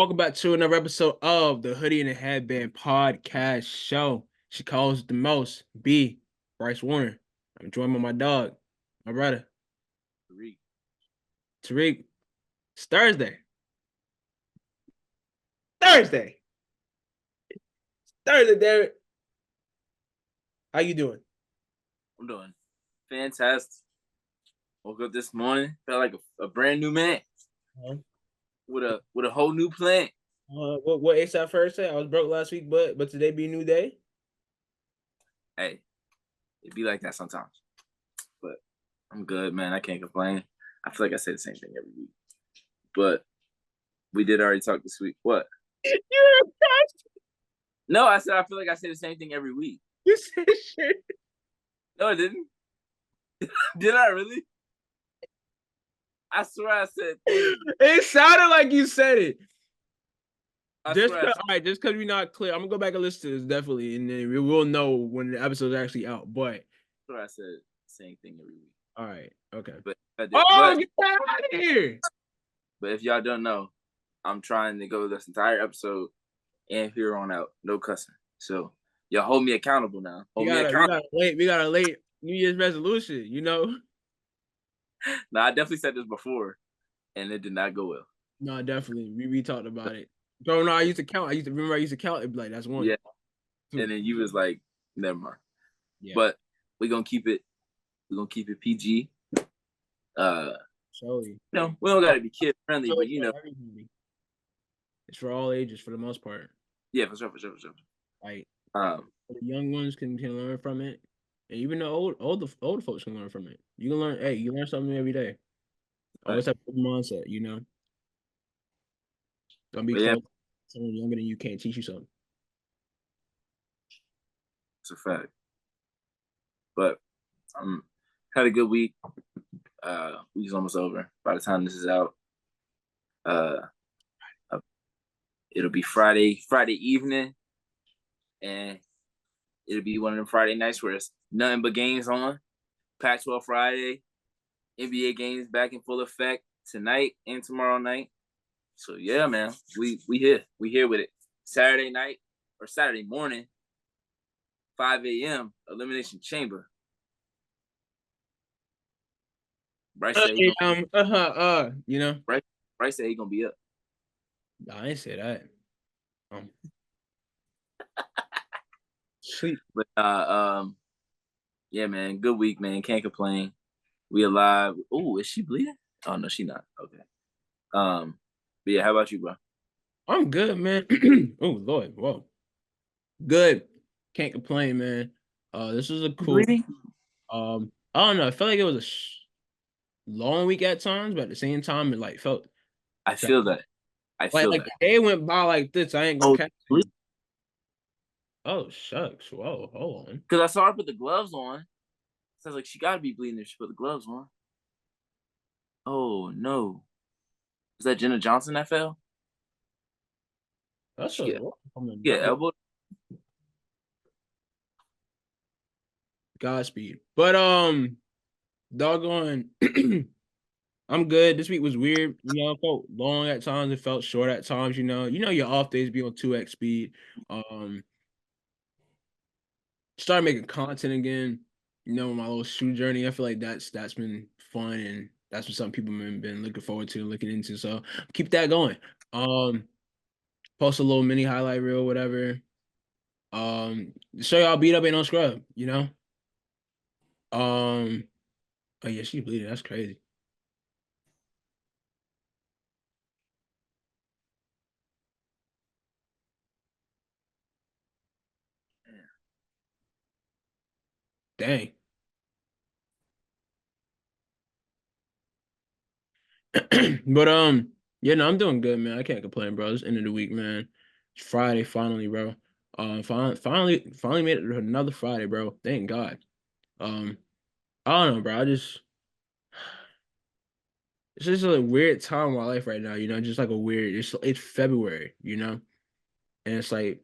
Welcome back to another episode of the Hoodie and the Headband podcast show. She calls it the most. B. Bryce Warner. I'm joined by my dog, my brother, Tariq. Tariq. It's Thursday. Thursday, Derek. How you doing? I'm doing fantastic. Woke up this morning, felt like a brand new man with a whole new plan. What ASAP first say? I was broke last week, but today be a new day. Hey, it be like that sometimes, but I'm good, man. I can't complain. I feel like I say the same thing every week, but we did already talk this week. What? You're a bastard. No, I said I feel like I say the same thing every week. You said shit. No, I didn't. Did I really? I swear I said things. It sounded like you said it. Just I because we're not clear, I'm gonna go back and listen to this definitely, and then we will know when the episode's actually out. But swear I said the same thing every week. All right, okay. But get out of here! But if y'all don't know, I'm trying to go this entire episode and here on out, no cussing. So y'all hold me accountable now. We got a late New Year's resolution, you know. Now I definitely said this before, and it did not go well. No, definitely. We talked about it. Bro, no, I used to count. I used to count. It'd be like, that's one. Yeah. And then you was like, never mind. Yeah. But we're gonna keep it PG. Sorry. No, we don't gotta be kid friendly, but you know. It's for all ages for the most part. Yeah, for sure. Like the young ones can learn from it. And even the older folks can learn from it. You can learn, you learn something every day. Always have a good mindset, you know. Don't be called someone younger than you can't teach you something. It's a fact. But had a good week. Week's almost over. By the time this is out, it'll be Friday evening, and it'll be one of them Friday nights where it's nothing but games on. Pac-12 Friday, NBA games back in full effect tonight and tomorrow night. So yeah, man, we here with it. Saturday night or Saturday morning, 5 a.m. Elimination Chamber. Bryce said you know. Bryce said he gonna be up. No, I didn't say that. Sweet. But yeah, man, good week, man. Can't complain. We alive. Oh, is she bleeding? Oh no, she not. Okay. But yeah, how about you, bro? I'm good, man. Oh Lord, whoa. Good. Can't complain, man. This was a cool. Bleeding? I don't know. I felt like it was a long week at times, but at the same time, it like felt. I feel that. The day went by like this. I ain't gonna catch it. Oh shucks! Whoa, hold on. Because I saw her put the gloves on. So I was like, she gotta be bleeding if she put the gloves on. Oh no! Was that Jenna Johnson that fell? That's elbow. Godspeed. But doggone. I'm good. This week was weird. You know, it felt long at times. It felt short at times. You know, your off days be on 2x speed. Started making content again. You know, my little shoe journey. I feel like that's been fun, and that's what some people have been looking forward to and looking into. So keep that going. Post a little mini highlight reel, whatever. Show y'all beat up ain't no scrub. You know. Oh yeah, she bleeding. That's crazy. Dang. But yeah, no, I'm doing good, man. I can't complain, bro. It's the end of the week, man. It's Friday, finally, bro. Finally made it another Friday, bro. Thank God. I don't know, bro. It's just a weird time in my life right now, you know, just like a weird. It's February, you know, and it's like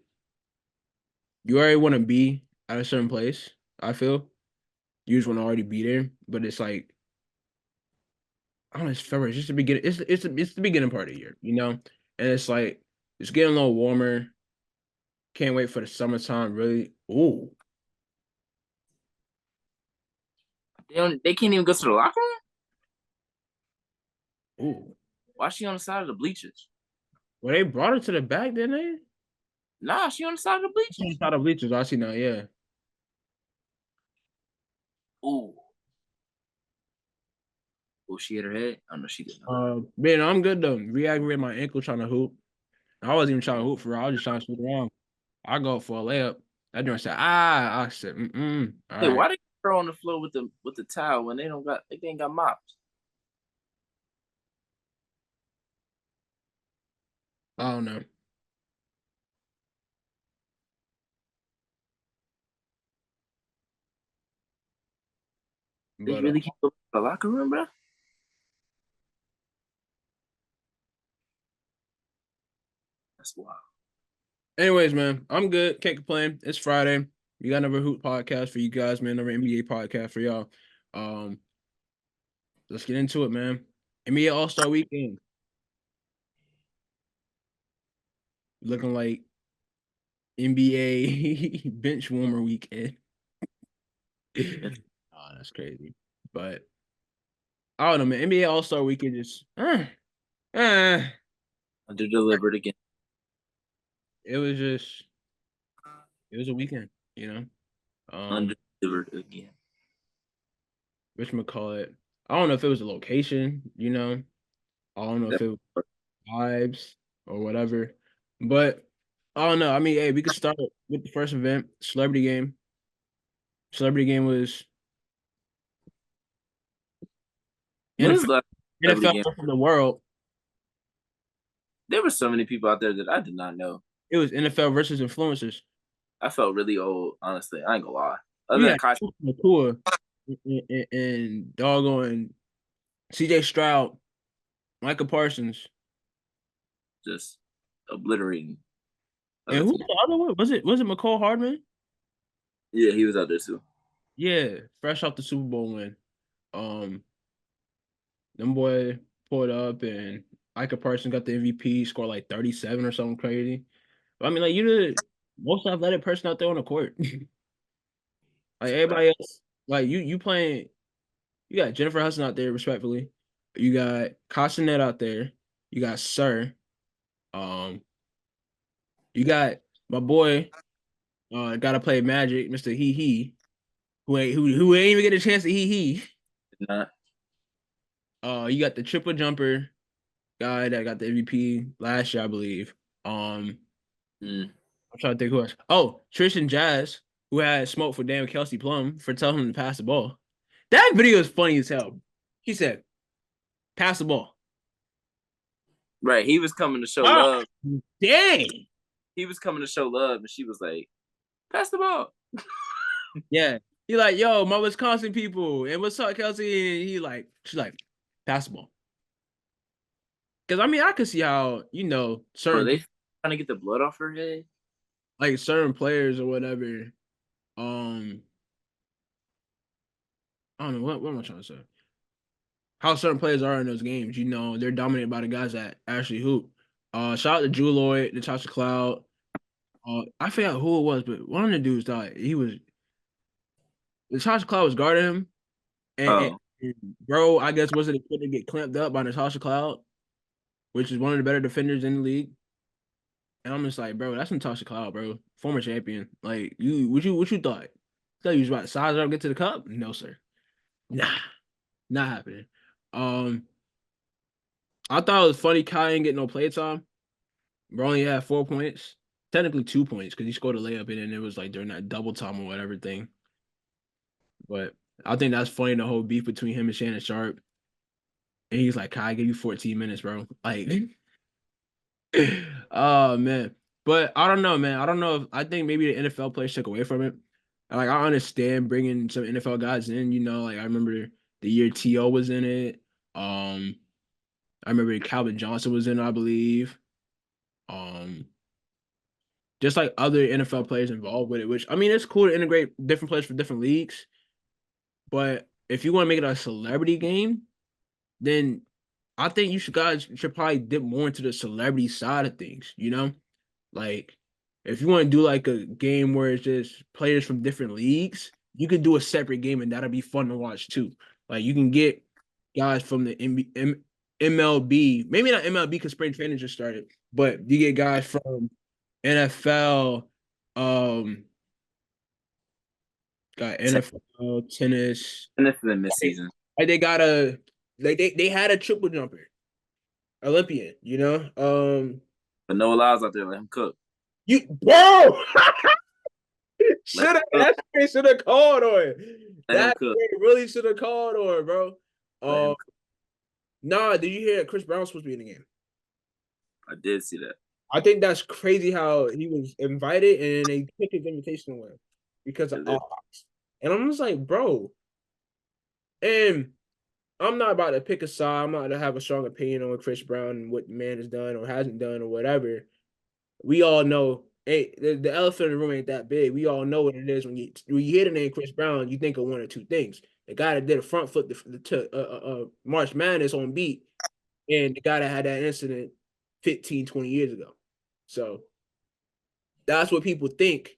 you already want to be at a certain place. I feel you just want to already be there, but it's like I don't know. It's February. It's just the beginning. It's the beginning part of the year, you know, and it's like It's getting a little warmer. Can't wait for the summertime. Really. Ooh. They can't even go to the locker room. Ooh. Why is she on the side of the bleachers? Well, they brought her to the back, didn't they? Nah, she on the side of the bleachers. Out of bleachers. I see now. Yeah. Ooh. Oh, she hit her head. Oh no, she didn't. Man, I'm good though. Re-aggravated my ankle trying to hoop. I wasn't even trying to hoop for real. I was just trying to shoot around. I go for a layup. That dude said, ah. I said, mm-mm. All Hey, right. why they throw on the floor with the towel when they ain't got mops? I don't know. They But really can't go to the locker room, bro. That's wild. anyways, man, I'm good. Can't complain. It's Friday. We got another hoop podcast for you guys, man. Another NBA podcast for y'all. Um, let's get into it, man. NBA All-Star Weekend. Looking like NBA bench warmer weekend. Oh, that's crazy. But I don't know, man. NBA All-Star Weekend is uh, Under delivered again. it was just it was a weekend, you know. Under delivered again. Whatchamacallit. I don't know if it was a location, you know. I don't know if That, it was vibes or whatever. But I don't know. I mean, hey, we could start with the first event, Celebrity Game. Celebrity Game was when is NFL, the last celebrity NFL game? versus the world. There were so many people out there that I did not know. It was NFL versus influencers. I felt really old, honestly. I ain't gonna lie. Other You than had Kai, Nakua and doggone CJ Stroud, Michael Parsons. just obliterating And other who was teams. the other one? Was it McCall Hardman? Yeah, he was out there too. Yeah, fresh off the Super Bowl win. Them boy pulled up and Micah Parsons got the MVP, scored like 37 or something crazy. But I mean, like you the most athletic person out there on the court. Like everybody else, like you playing. You got Jennifer Hudson out there, respectfully. You got Castanet out there. You got Sir. Um, you got my boy. Got to play Magic, Mister He, who ain't even get a chance to he. Did not. You got the triple jumper guy that got the MVP last year, I believe. Mm. I'm trying to think who else. Oh, Tristan Jazz, who had smoke for damn Kelsey Plum for telling him to pass the ball. That video is funny as hell. He said, "Pass the ball." Right, he was coming to show Ah, love. dang. He was coming to show love, and she was like, "Pass the ball." Yeah. He like, yo, my Wisconsin people. And what's up, Kelsey? And she's like, pass the ball. Because I mean, I could see how, Bro, certain they people, trying to get the blood off her head. like certain players or whatever, um, I don't know what am I trying to say? How certain players are in those games, they're dominated by the guys that actually hoop. Shout out to Drew Lloyd, Natasha Cloud. I forgot who it was, but one of the dudes died. Natasha Cloud was guarding him, Oh, and bro, I guess wasn't equipped to get clamped up by Natasha Cloud, which is one of the better defenders in the league. And I'm just like, bro, that's Natasha Cloud, bro, former champion. Like, what you thought? Thought you was about to size her up, get to the cup? No, sir. Nah, not happening. Um, I thought it was funny Kai didn't get no playtime. Bro only had 4 points. Technically 2 points because he scored a layup and then it was like during that double time or whatever thing. But I think that's funny, the whole beef between him and Shannon Sharp. And he's like, Kai, I give you 14 minutes, bro. Like, oh man. But I don't know, man. I don't know if I think maybe the NFL players took away from it. Like I understand bringing some NFL guys in. Like I remember the year To was in it. I remember Calvin Johnson was in it, I believe. Um, just like other NFL players involved with it. Which I mean, it's cool to integrate different players for different leagues. But if you want to make it a celebrity game, then I think guys should probably dip more into the celebrity side of things, you know? Like, if you want to do like a game where it's just players from different leagues, you can do a separate game and that'll be fun to watch too. Like, you can get guys from the MLB, maybe not MLB because spring training just started, but you get guys from NFL, um, got NFL, tennis. And this is the mid season. Like they got they had a triple jumper, Olympian, you know? But no allows out there, let him cook. You bro Let him should have called on. Let him That cook. really should have called on, bro. Let him cook. Nah, did you hear Chris Brown was supposed to be in the game? I did see that. I think that's crazy how he was invited and they took his invitation away because of odds. And I'm just like, bro. And I'm not about to pick a side. I'm not going to have a strong opinion on Chris Brown and what the man has done or hasn't done or whatever. We all know, hey, the elephant in the room ain't that big. We all know what it is when you hear the name Chris Brown, you think of one or two things. The guy that did a front flip to March Madness on beat, and the guy that had that incident 15, 20 years ago. So that's what people think.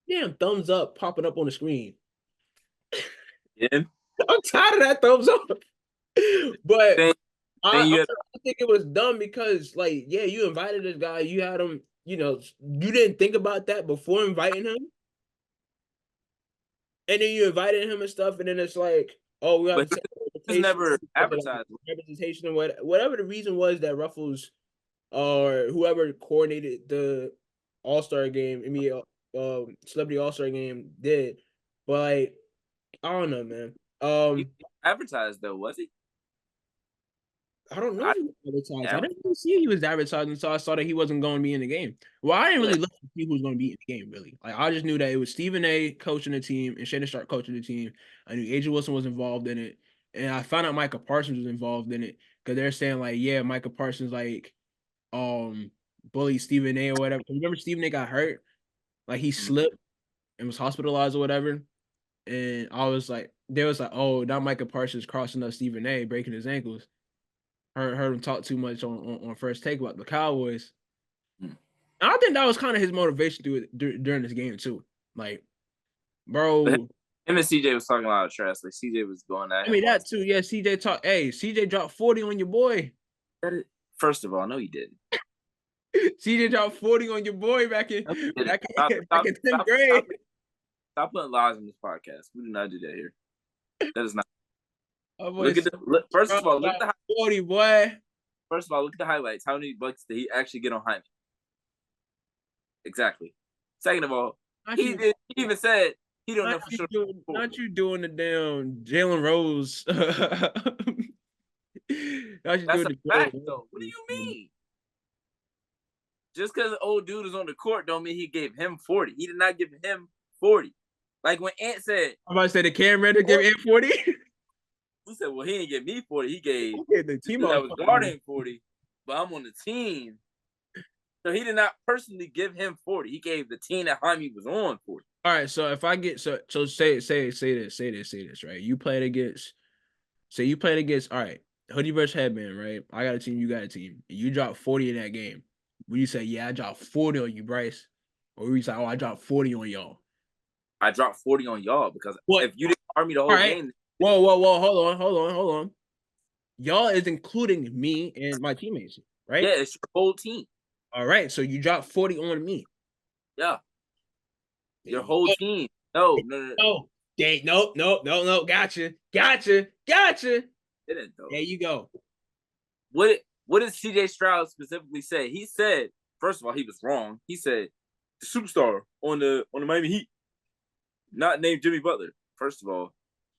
Damn, thumbs up popping up on the screen. Yeah. I'm tired of that thumbs up. But I I think it was dumb because, like, yeah, you invited this guy, you had him, you didn't think about that before inviting him. And then you invited him and stuff, and then it's like, oh, we have to was never advertised. Representation and whatever the reason was that Ruffles or whoever coordinated the All-Star game, Celebrity All-Star game did. But like, I don't know, man. He advertised though, was he? I don't know if he was advertised. I didn't really see he was advertising, so I saw that he wasn't going to be in the game. Well, I didn't really look to see who was going to be in the game, really. Like, I just knew that it was Stephen A. coaching the team and Shannon Sharp coaching the team. I knew Adrian Wilson was involved in it, and I found out Micah Parsons was involved in it because they're saying like, yeah, Micah Parsons like, bullied Stephen A. or whatever. Remember Stephen A. got hurt, like he slipped and was hospitalized or whatever, and I was like, they was like, oh, not Micah Parsons crossing up Stephen A. breaking his ankles. Heard him talk too much on First Take about the Cowboys. And I think that was kind of his motivation during this game too. Like, bro, him and CJ was talking a lot of trash. Like CJ was going at him. I mean that too. Yeah, CJ talk. Hey, CJ dropped 40 on your boy. First of all, no, he didn't. CJ dropped 40 on your boy back in 10th grade. Stop putting lies in this podcast. We do not do that here. That is not. First of all, look at the 40, boy. First of all, look at the highlights. How many bucks did he actually get on Jaime? Exactly. Second of all, he even said he don't know for sure. Not you doing the damn Jalen Rose. That's a fact, though. What do you mean? Just because the old dude is on the court don't mean he gave him 40. He did not give him 40. Like when Ant said, I'm about to say the camera to give Ant 40. He said, well, he didn't give me 40. He gave the team that was guarding 40, but I'm on the team. So he did not personally give him 40. He gave the team that Jaime was on 40. All right, so if I get so say this, right? You played against all right, Hoodie versus Headband, right? I got a team, you got a team. And you dropped 40 in that game. Would you say, yeah, I dropped 40 on you, Bryce? Or would you say, oh, I dropped 40 on y'all? I dropped 40 on y'all because if you didn't arm me the whole game. Whoa, hold on. Y'all is including me and my teammates, right? Yeah, it's your whole team. All right, so you dropped 40 on me. Yeah. Your whole team. No. No. Gotcha. Didn't though. There you go. What did CJ Stroud specifically say? He said, first of all, he was wrong. He said the superstar on the Miami Heat, not named Jimmy Butler. First of all,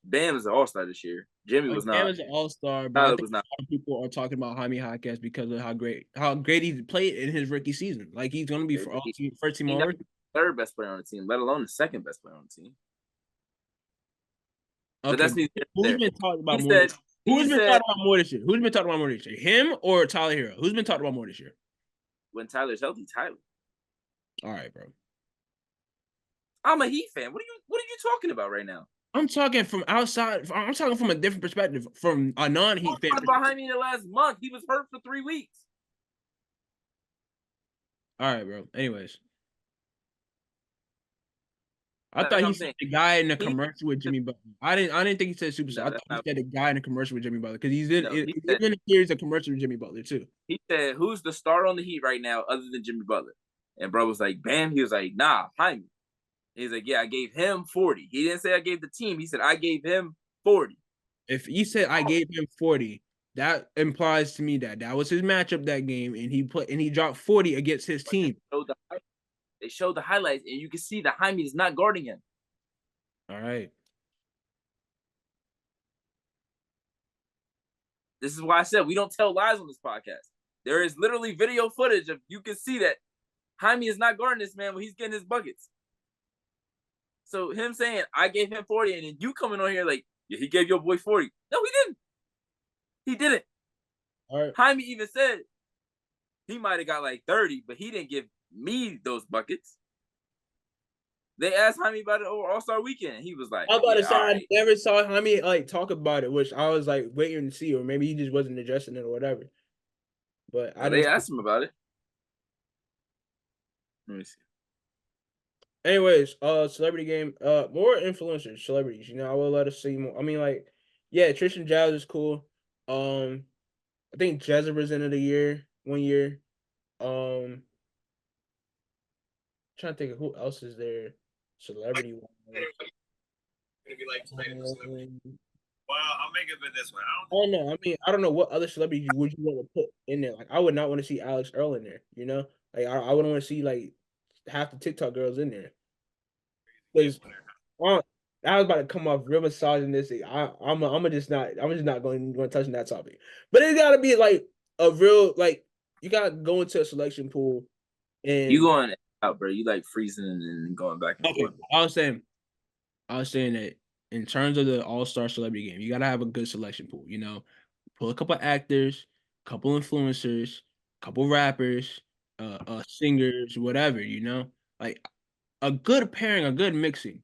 Bam is an all-star this year. Jimmy was not. Bam is an all-star, but I think a lot of people are talking about Jaime Jaquez because of how great he played in his rookie season. Like he's going to be for all team, first team all third best player on the team, let alone the second best player on the team. Okay. But that's who's been talking about more? Who's been talking about more this year? Who's been talking about more this year? Him or Tyler Hero? Who's been talking about more this year? When Tyler's healthy, Tyler. All right, bro. I'm a Heat fan. What are you talking about right now? I'm talking from outside. I'm talking from a different perspective, from a non-Heat fan He was perspective. behind me the last month. He was hurt for 3 weeks. All right, bro. Anyways, I thought Like he I'm said saying, the guy in the he commercial with Jimmy Butler. I didn't think he said superstar. no, I that's thought he not said the guy in the commercial with Jimmy Butler because he's in no. he's in a series of commercial with Jimmy Butler too. He said who's the star on the Heat right now other than Jimmy Butler? And bro was like, Bam. He was like, nah, Jaime. He's like, yeah, I gave him 40. He didn't say I gave the team. He said I gave him 40. If he said I gave him 40, that implies to me that that was his matchup that game, and he dropped 40 against his But team. they showed the highlights, and you can see that Jaime is not guarding him. All right. This is why I said we don't tell lies on this podcast. There is literally video footage of you can see that Jaime is not guarding this man when he's getting his buckets. So him saying I gave him 40 and then you coming on here like, yeah, he gave your boy 40. No, he didn't. He didn't. All right. Jaime even said he might have got like 30, but he didn't give me those buckets. They asked Jaime about it over All-Star weekend. He was like, I'm about to yeah, say all I right. never saw Jaime like talk about it, which I was like waiting to see, or maybe he just wasn't addressing it or whatever. But I No, they didn't. asked him about it. Let me see. Anyways, celebrity game, more influencers, celebrities. You know, I will let us see more. I mean, like, yeah, Tristan Giles is cool. I think Jezza was in of the year 1 year. Trying to think of who else is there, celebrity wise. Gonna be like tomato celebrity. Um, Well, I'll make it with this one. I don't know. I mean, I don't know what other celebrities would you want to put in there. Like, I would not want to see Alex Earl in there. You know, like I wouldn't want to see like half the TikTok girls in there. Because I was about to come off real misogynistic. I'm just not going touching that topic. But it got to be like a real like you got to go into a selection pool You and going out, bro. You like freezing and going back and okay. forth. I was saying that in terms of the All-Star celebrity game, you got to have a good selection pool. You know, pull a couple actors, couple influencers, couple rappers, singers, whatever. You know, like a good pairing, a good mixing.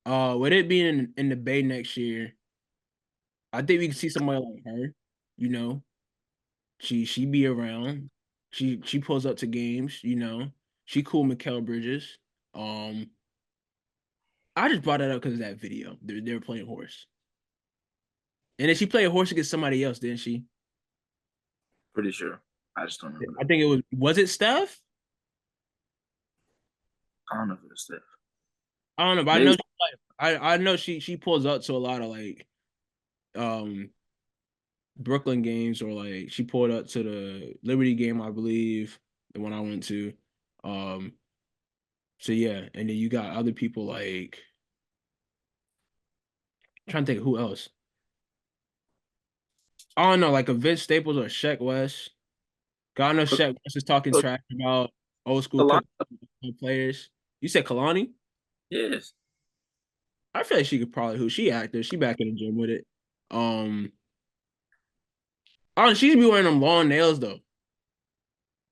With it being in the Bay next year, I think we can see somebody like her. You know, she be around. She pulls up to games. You know, she cool. Mikal Bridges. Um, I just brought that up because of that video. They were playing horse, and then she played horse against somebody else, didn't she? Pretty sure. I just don't remember. I think it was it Steph? I don't know if it was that. I don't know, but I Maybe know I know she pulls up to a lot of like um Brooklyn games, or like she pulled up to the Liberty game, I believe, the one I went to. Um so yeah, and then you got other people like I'm trying to think of who else. I don't know, like a Vince Staples or Sheck West. God knows Sheck West is talking trash about old school a lot. players. You said Kalani? Yes. I feel like she could probably who she active. She back in the gym with it. Um Oh, she'd be wearing them long nails though.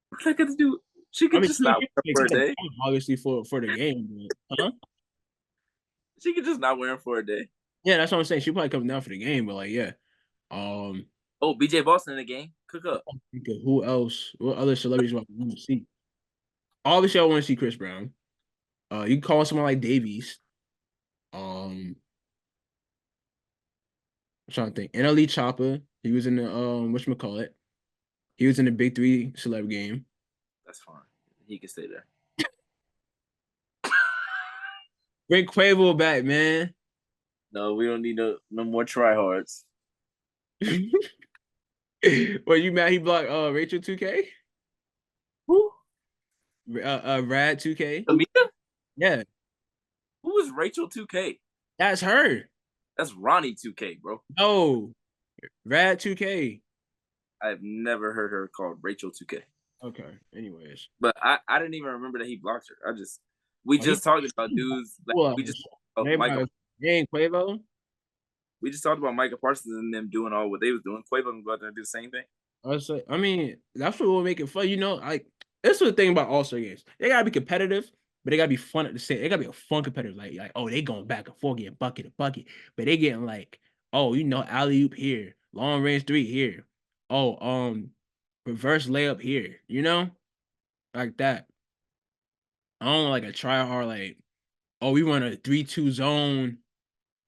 What I got to do? She I could mean, just not wear them she for a take them day. down, obviously for the game, but huh? She could just not wear them for a day. Yeah, that's what I'm saying. She probably come down for the game, but like, yeah. Um, Oh, BJ Boston in the game. Cook up. who else? What other celebrities do I want to see? Obviously, I want to see Chris Brown. You can call someone like Davies. I'm trying to think. NLE Chopper. He was in the whatchamacallit. He was in the Big Three celeb game. That's fine. He can stay there. Bring Quavo back, man. No, we don't need no more tryhards. Well, you mad he blocked Rachel 2K? Who? Rad 2K? Amita? Yeah, Who is Rachel 2K? that's her. That's Ronnie 2K, bro. No, Rad 2K. I've never heard her called Rachel 2K. Okay. Anyways, But I didn't even remember that he blocked her. We oh, he, just talked about dudes. Like, well, we just talked about Michael. everybody gang Quavo. We just talked about Michael Parsons and them doing all what they was doing. Quavo can go out there and do the same thing. I mean, that's what will make it fun. You know, like this is the thing about All-Star games. They gotta be competitive, but they gotta be fun at the same. They gotta be a fun competitive. Like oh, they going back and forth, getting bucket to bucket, but they getting like oh, alley oop here, long range three here, oh reverse layup here, like that. I don't like a try hard like oh we run a 3-2 zone,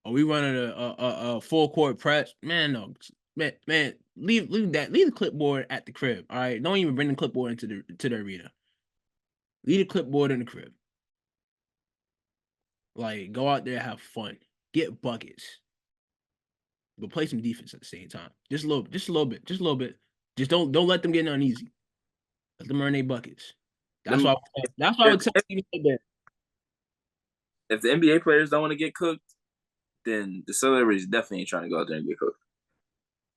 or we running a full court press. Man, no, man, leave the clipboard at the crib. All right, don't even bring the clipboard into the arena. Leave the clipboard in the crib. Like, go out there, have fun, get buckets, but play some defense at the same time. Just a little bit, just a little bit, just a little bit. Just don't let them get uneasy. Let them earn their buckets. That's Them, why. That's why I would tell you that. if the NBA players don't want to get cooked, then the celebrities definitely ain't trying to go out there and get cooked.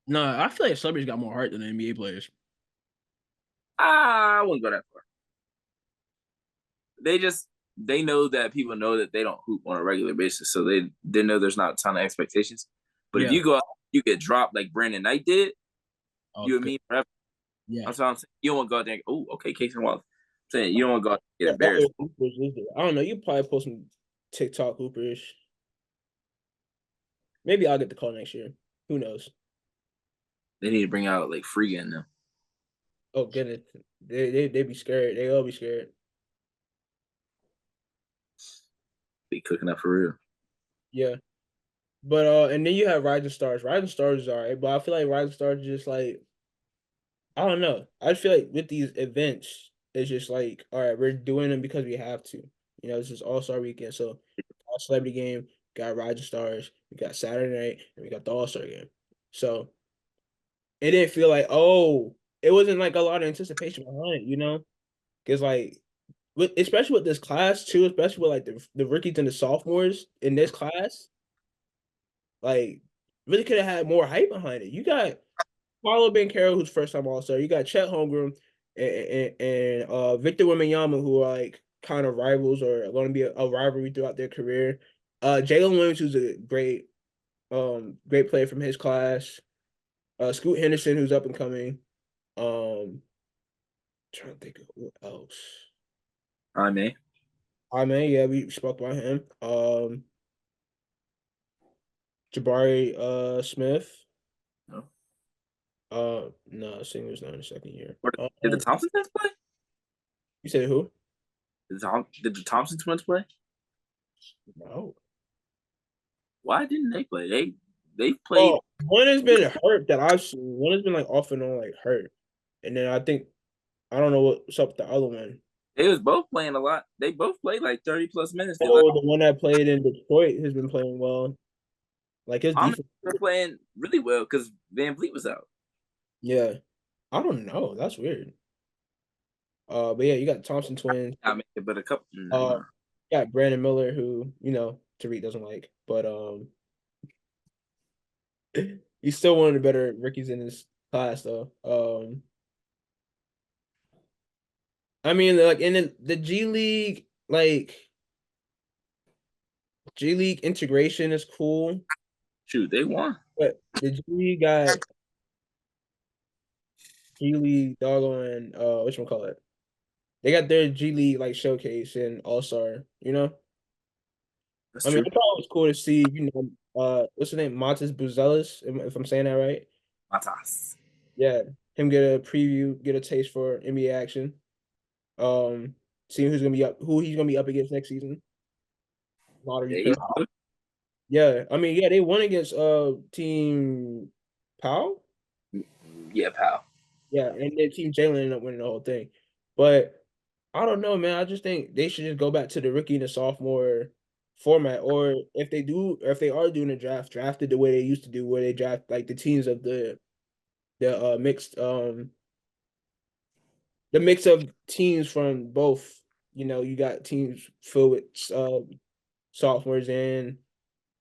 No, I feel like celebrities got more heart than the NBA players. I wouldn't go that far. They know that people know that they don't hoop on a regular basis, so they know there's not a ton of expectations. But if Yeah. you go out, you get dropped like Brandon Knight did, Oh, you and me forever. yeah. I'm saying you don't want to go out there and oh, okay, Case and Wallace. I'm saying you don't want to go out there and get Yeah, embarrassed. I don't know. You probably post some TikTok hoopers. Maybe I'll get the call next year. Who knows? They need to bring out like Free in them. Oh goodness, they be scared. They all be scared. Be cooking up for real. Yeah, but and then you have Rising Stars. Rising Stars is alright, but I feel like Rising Stars is just like I don't know. I feel like with these events, it's just like all right, we're doing them because we have to. This is All Star Weekend, so our celebrity game got Rising Stars. We got Saturday night, and we got the All Star game. So it didn't feel like it wasn't like a lot of anticipation behind it, because like especially with this class too, especially with like the rookies and the sophomores in this class, like really could have had more hype behind it. You got Paulo Banchero, who's first time All Star. You got Chet Holmgren and Victor Wembanyama, who are like kind of rivals or are going to be a rivalry throughout their career. Jalen Williams, who's a great player from his class. Scoot Henderson, who's up and coming. Trying to think of who else. I may. Yeah, we spoke about him. Jabari Smith. No. No, Singer's not in the second year. Did the Thompson twins play? You said who? Did the Thompson twins play? No. Why didn't they play? They played. Oh, one has been hurt that I've seen. One has been like off and on like hurt, and then I don't know what's up with the other one. They was both playing a lot. They both played like 30 plus minutes. Oh, the one that played in Detroit has been playing well. Like his defense, they're playing really well because Van Vliet was out. yeah. I don't know. That's weird. But yeah, you got Thompson twins. I mean, but a couple. You got Brandon Miller, who Tariq doesn't like, but he's still one of the better rookies in his class, though. I mean, like in the G League, like G League integration is cool, Shoot, they won. but the G League got G League doggone whatchamacallit. They got their G League like showcase and All Star, That's I mean, true. I thought it was cool to see, what's his name, Montes Buzelis, if I'm saying that right. Matas. Yeah, him get a preview, get a taste for NBA action. Seeing who he's gonna be up against next season. Lottery pick. Yeah, I mean, yeah, they won against Team Powell. Yeah, pal. Yeah, and then Team Jalen ended up winning the whole thing. But I don't know, man. I just think they should just go back to the rookie and the sophomore format, or if they are doing a drafted the way they used to do, where they draft like the teams of the mix of teams from both. You got teams filled with sophomores and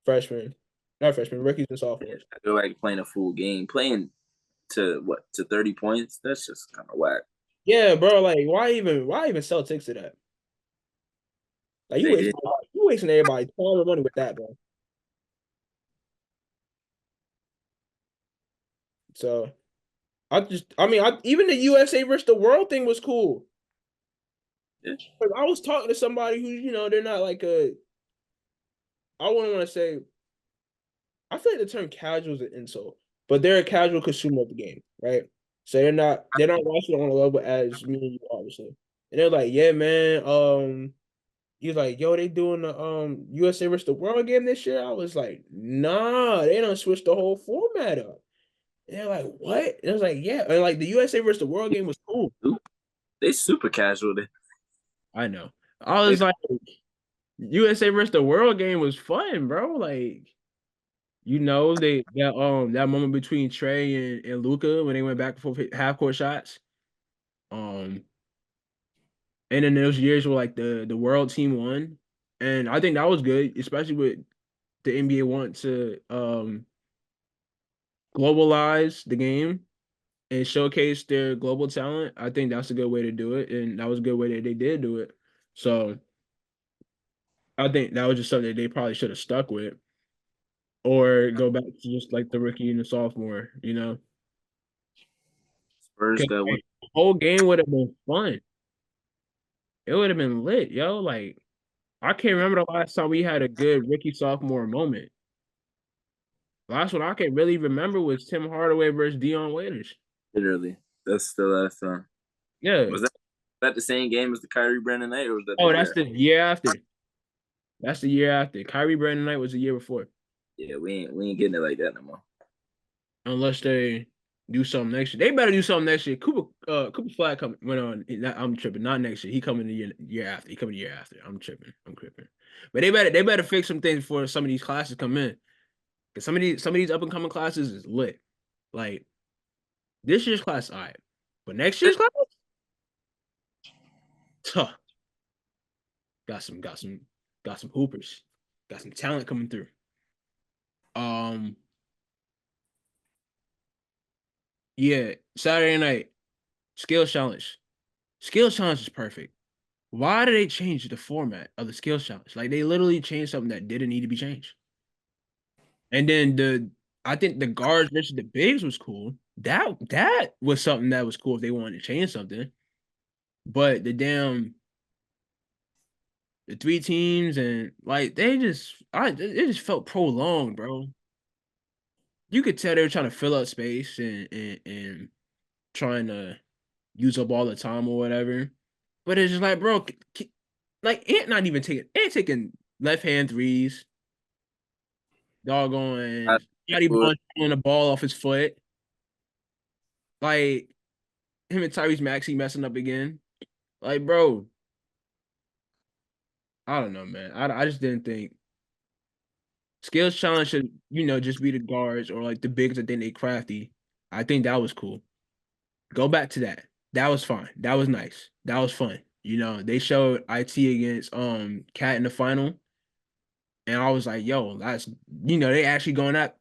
freshmen, not freshmen, rookies and sophomores. I go back playing a full game, playing to 30 points. That's just kind of whack. Yeah, bro. Like, why even sell tickets to that? Like, you wasting everybody's time and money with that, bro. So, even the USA versus the world thing was cool. I was talking to somebody who, they're not like I wouldn't want to say, I feel like the term casual is an insult, but they're a casual consumer of the game, right? So they're not watching it on a level as me and you, obviously. And they're like, yeah, man, he's like, yo, they doing the USA versus the World game this year. I was like, nah, they don't switch the whole format up. And they're like, what? And I was like, yeah. And like the USA versus the World game was cool. They super casual. I know. I was like, USA versus the World game was fun, bro. Like, that moment between Trey and Luca when they went back and forth half court shots. And then those years where like the world team won. And I think that was good, especially with the NBA want to globalize the game and showcase their global talent. I think that's a good way to do it. And that was a good way that they did do it. So I think that was just something that they probably should have stuck with. Or go back to just like the rookie and the sophomore, Spurs 'Cause, got one. like, the whole game would have been fun. It would have been lit, yo. Like, I can't remember the last time we had a good rookie sophomore moment. Last one I can really remember was Tim Hardaway versus Dion Waiters. Literally, that's the last time. Yeah. Was that the same game as the Kyrie Brandon night, or was that the Oh, year? that's the year after. That's the year after. Kyrie Brandon night was the year before. Yeah, we ain't getting it like that no more. Unless they do something next year. They better do something next year. Cooper Flag went on. I'm tripping. Not next year. He coming the year after. He coming the year after. I'm tripping. But they better fix some things before some of these classes come in. Cause some of these up and coming classes is lit. Like this year's class, all right. But next year's class, huh, got some hoopers. Got some talent coming through. Um, yeah, Saturday night, skill challenge. Skill challenge is perfect. Why did they change the format of the skill challenge? Like they literally changed something that didn't need to be changed. And then I think the guards versus the bigs was cool. That was something that was cool if they wanted to change something. But the three teams and like it just felt prolonged, bro. You could tell they were trying to fill up space and trying to use up all the time or whatever. But it's just like, bro, like Ant taking left hand threes, doggone Scotty Barnes throwing the ball off his foot. Like him and Tyrese Maxey messing up again. Like, bro, I don't know, man. I just didn't think skills challenge should, just be the guards or like the bigs that think they crafty. I think that was cool. Go back to that. That was fine. That was nice. That was fun. They showed IT against Cat in the final. And I was like, yo, that's they actually going at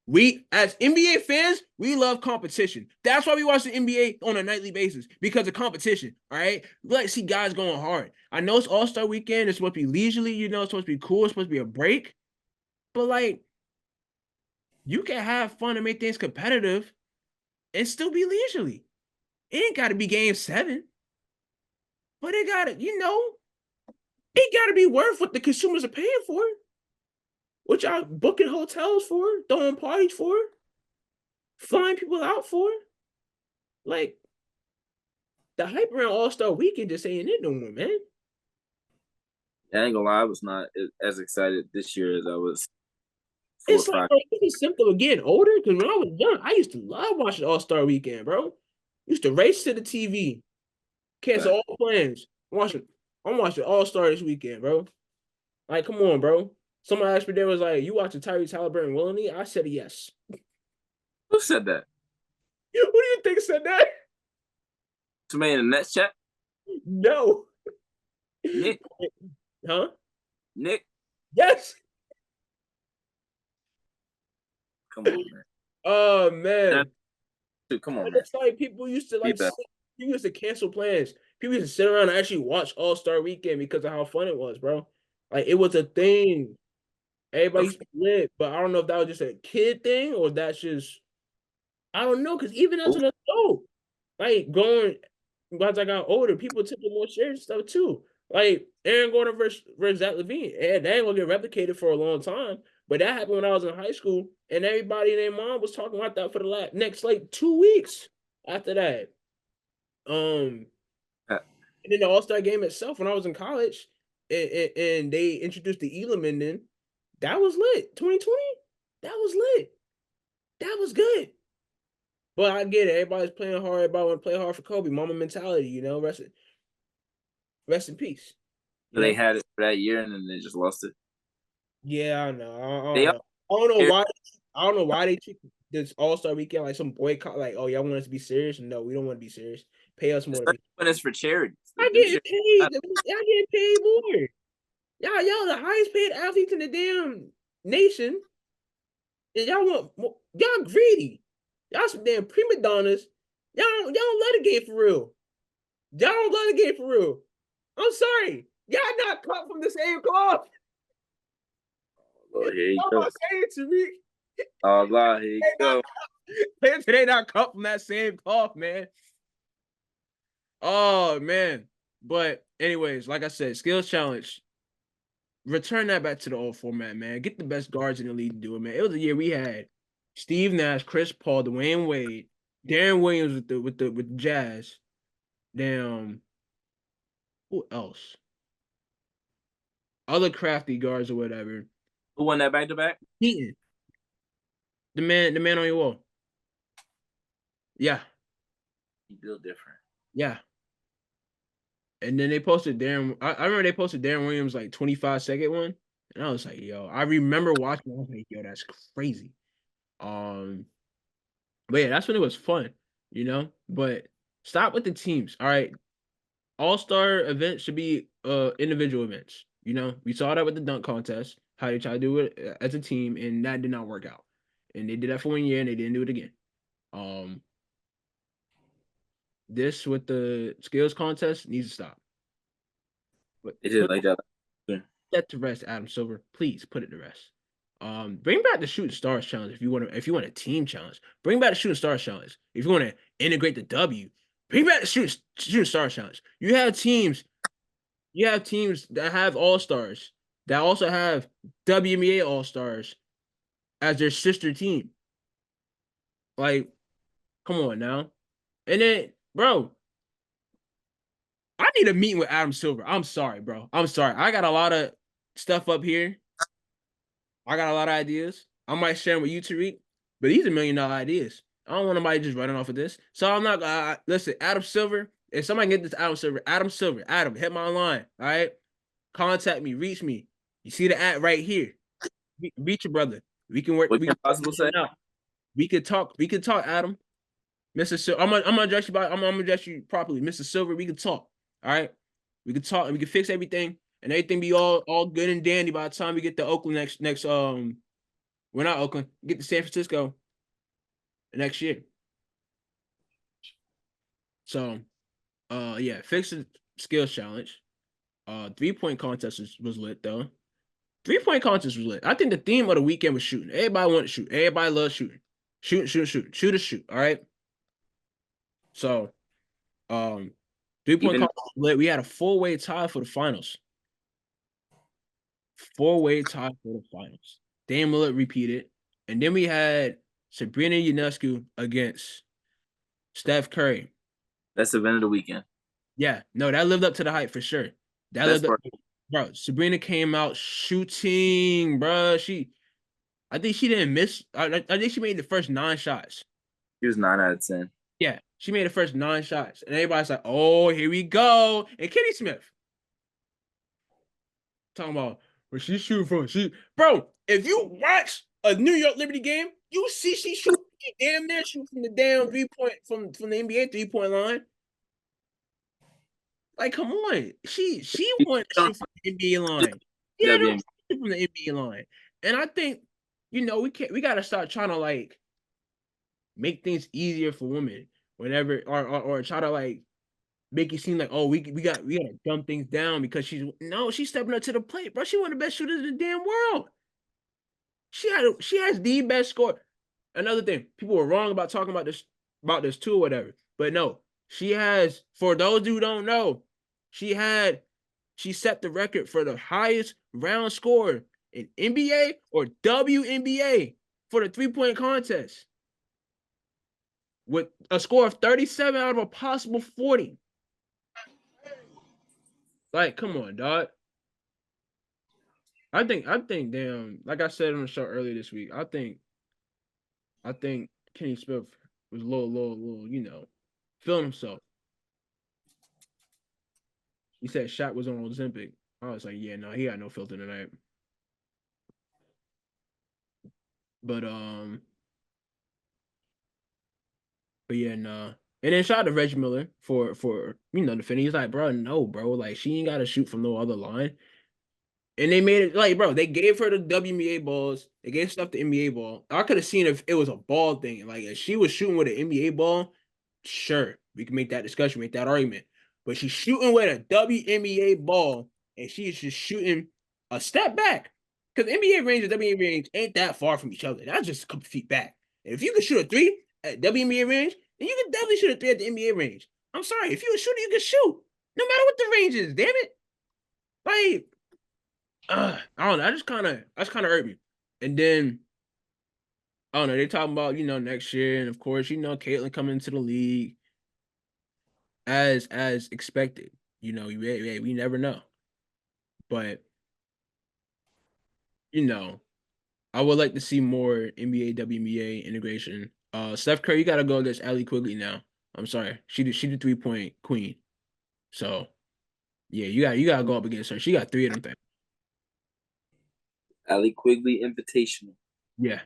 we as NBA fans, we love competition. That's why we watch the NBA on a nightly basis because of competition. All right. We like to see guys going hard. I know it's All-Star weekend, it's supposed to be leisurely, it's supposed to be cool, it's supposed to be a break. But like you can have fun and make things competitive and still be leisurely. It ain't gotta be game 7. But it gotta be worth what the consumers are paying for. What y'all booking hotels for, throwing parties for, flying people out for. Like, the hype around All-Star Weekend just ain't it no more, man. I ain't gonna lie, I was not as excited this year as I was. It's like, bro, it's simple of getting older. Because when I was young, I used to love watching All-Star Weekend, bro. Used to race to the TV, cancel all plans. I'm watching All-Star this weekend, bro. Like, come on, bro. Someone asked me, there was like, you watching Tyrese Halliburton willingly? I said yes. Who said that? Who do you think said that? Somebody in the Nets chat? No. Nick? Huh? Nick? Yes. Come on, man. Oh, man. Come on, man. It's like people used to cancel plans. People used to sit around and actually watch All-Star Weekend because of how fun it was, bro. Like, it was a thing. Everybody used to lit, but I don't know if that was just a kid thing or that's just, I don't know, because even as an adult, like as I got older, people took it more serious stuff too. Like Aaron Gordon versus Zach LaVine. And they ain't gonna get replicated for a long time. But that happened when I was in high school, and everybody and their mom was talking about that for the next like 2 weeks after that. And then the All-Star game itself, when I was in college, and they introduced the Elam, and then that was lit. 2020, that was lit. That was good. But I get it. Everybody's playing hard. Everybody want to play hard for Kobe. Mama mentality, rest in peace. So they had it for that year, and then they just lost it. Yeah, I know. I They don't know. I don't know why. I don't know why they took this All-Star weekend like some boycott. Like, oh, y'all want us to be serious? No, we don't want to be serious. Pay us more. When it's for charity. I getting paid. Y'all getting paid more. Y'all the highest paid athletes in the damn nation. And y'all want more. Y'all greedy. Y'all some damn prima donnas. Y'all don't love the game for real. Y'all don't love the game for real. I'm sorry. Y'all not cut from the same cloth. Oh, here you go. Tariq. Oh, God, here you go. They not cut from that same cloth, man. Oh, man. But anyways, like I said, skills challenge. Return that back to the old format, man. Get the best guards in the league to do it, man. It was a year we had Steve Nash, Chris Paul, Dwayne Wade, Darren Williams with the Jazz. Damn. Who else? Other crafty guards or whatever. Who won that back-to-back? Heaton. The man on your wall. Yeah. He built different. Yeah. And then they posted Darren. I remember they posted Darren Williams like 25-second one. And I was like, yo, I remember watching. I was like, yo, that's crazy. But yeah, that's when it was fun, But stop with the teams. All right. All-star events should be individual events. We saw that with the dunk contest, how they try to do it as a team, and that did not work out. And they did that for 1 year and they didn't do it again. This with the skills contest needs to stop. But it is like that. That to rest, Adam Silver. Please put it to rest. Bring back the Shooting Stars challenge if you want a team challenge. Bring back the Shooting Stars challenge if you want to integrate the W. Bring back the Shooting Stars challenge. You have teams that have all-stars that also have WNBA all-stars as their sister team. Like, come on now. And then, bro, I need a meeting with Adam Silver. I'm sorry, bro. I'm sorry. I got a lot of stuff up here. I got a lot of ideas. I might share them with you, Tariq, but these are $1 million ideas. I don't want nobody just running off of this. So I'm not listen, Adam Silver. If somebody get this Adam Silver, hit my line. All right. Contact me, reach me. You see the ad right here. Reach your brother. We can work. What can possible say? We could talk, Adam. Mr. Silver. I'm gonna address you properly. Mr. Silver, we can talk. All right. We can talk and we can fix everything and everything be all good and dandy by the time we get to Oakland next we're not Oakland, get to San Francisco next year. So yeah, fix the skills challenge. 3-point contest was lit though. 3-point contest was lit. I think the theme of the weekend was shooting. Everybody wanted to shoot. Everybody loves shooting. Shoot. All right. So 3-point contest was lit. We had a 4-way tie for the finals. 4-way tie for the finals. Dame Lillard repeated. And then we had Sabrina Ionescu against Steph Curry. That's the event of the weekend. Yeah, no, that lived up to the hype for sure. That lived up, bro. Sabrina came out shooting, bro. I think she didn't miss. I think she made the first 9 shots. She was 9 out of 10. Yeah, she made the first 9 shots, and everybody's like, "Oh, here we go!" And Kenny Smith talking about where she's shooting from. Bro, if you watch a New York Liberty game, you see she shoot. She damn near shoot from the damn 3-point from the NBA 3-point line. Like, come on. She wanted to shoot from the NBA line. Yeah, from the NBA line. And I think, we gotta start trying to like make things easier for women whenever or try to like make it seem like, oh, we gotta dumb things down because she's stepping up to the plate, bro. She one of the best shooters in the damn world. She has the best score. Another thing, people were wrong about talking about this too or whatever. But no, She has, for those who don't know, she set the record for the highest round score in NBA or WNBA for the 3-point contest with a score of 37 out of a possible 40. Like, come on, dog. I think, damn, like I said on the show earlier this week, I think Kenny Smith was a little, feeling himself. He said Shaq was on Ozempic. I was like, yeah, no, he got no filter tonight. But yeah, nah. And then shout out to Reggie Miller for defending. He's like, bro, no, bro, like she ain't got to shoot from no other line. And they made it like, bro, they gave her the WNBA balls. They gave stuff the NBA ball. I could have seen if it was a ball thing. Like if she was shooting with an NBA ball, sure, we can make that discussion, make that argument. But she's shooting with a WNBA ball, and she's just shooting a step back. Because NBA range and WNBA range ain't that far from each other. That's just a couple feet back. And if you can shoot a three at WNBA range, then you can definitely shoot a three at the NBA range. I'm sorry, if you're a shooter, you can shoot. No matter what the range is, damn it. Like, I don't know. That's kind of hurt me. And then I don't know. They're talking about next year, and of course Caitlyn coming into the league as expected. We never know, but I would like to see more NBA WNBA integration. Steph Curry, you got to go against Allie Quigley now. I'm sorry, she the 3-point queen. So yeah, you got to go up against her. She got 3 of them things. Allie Quigley Invitational. Yeah.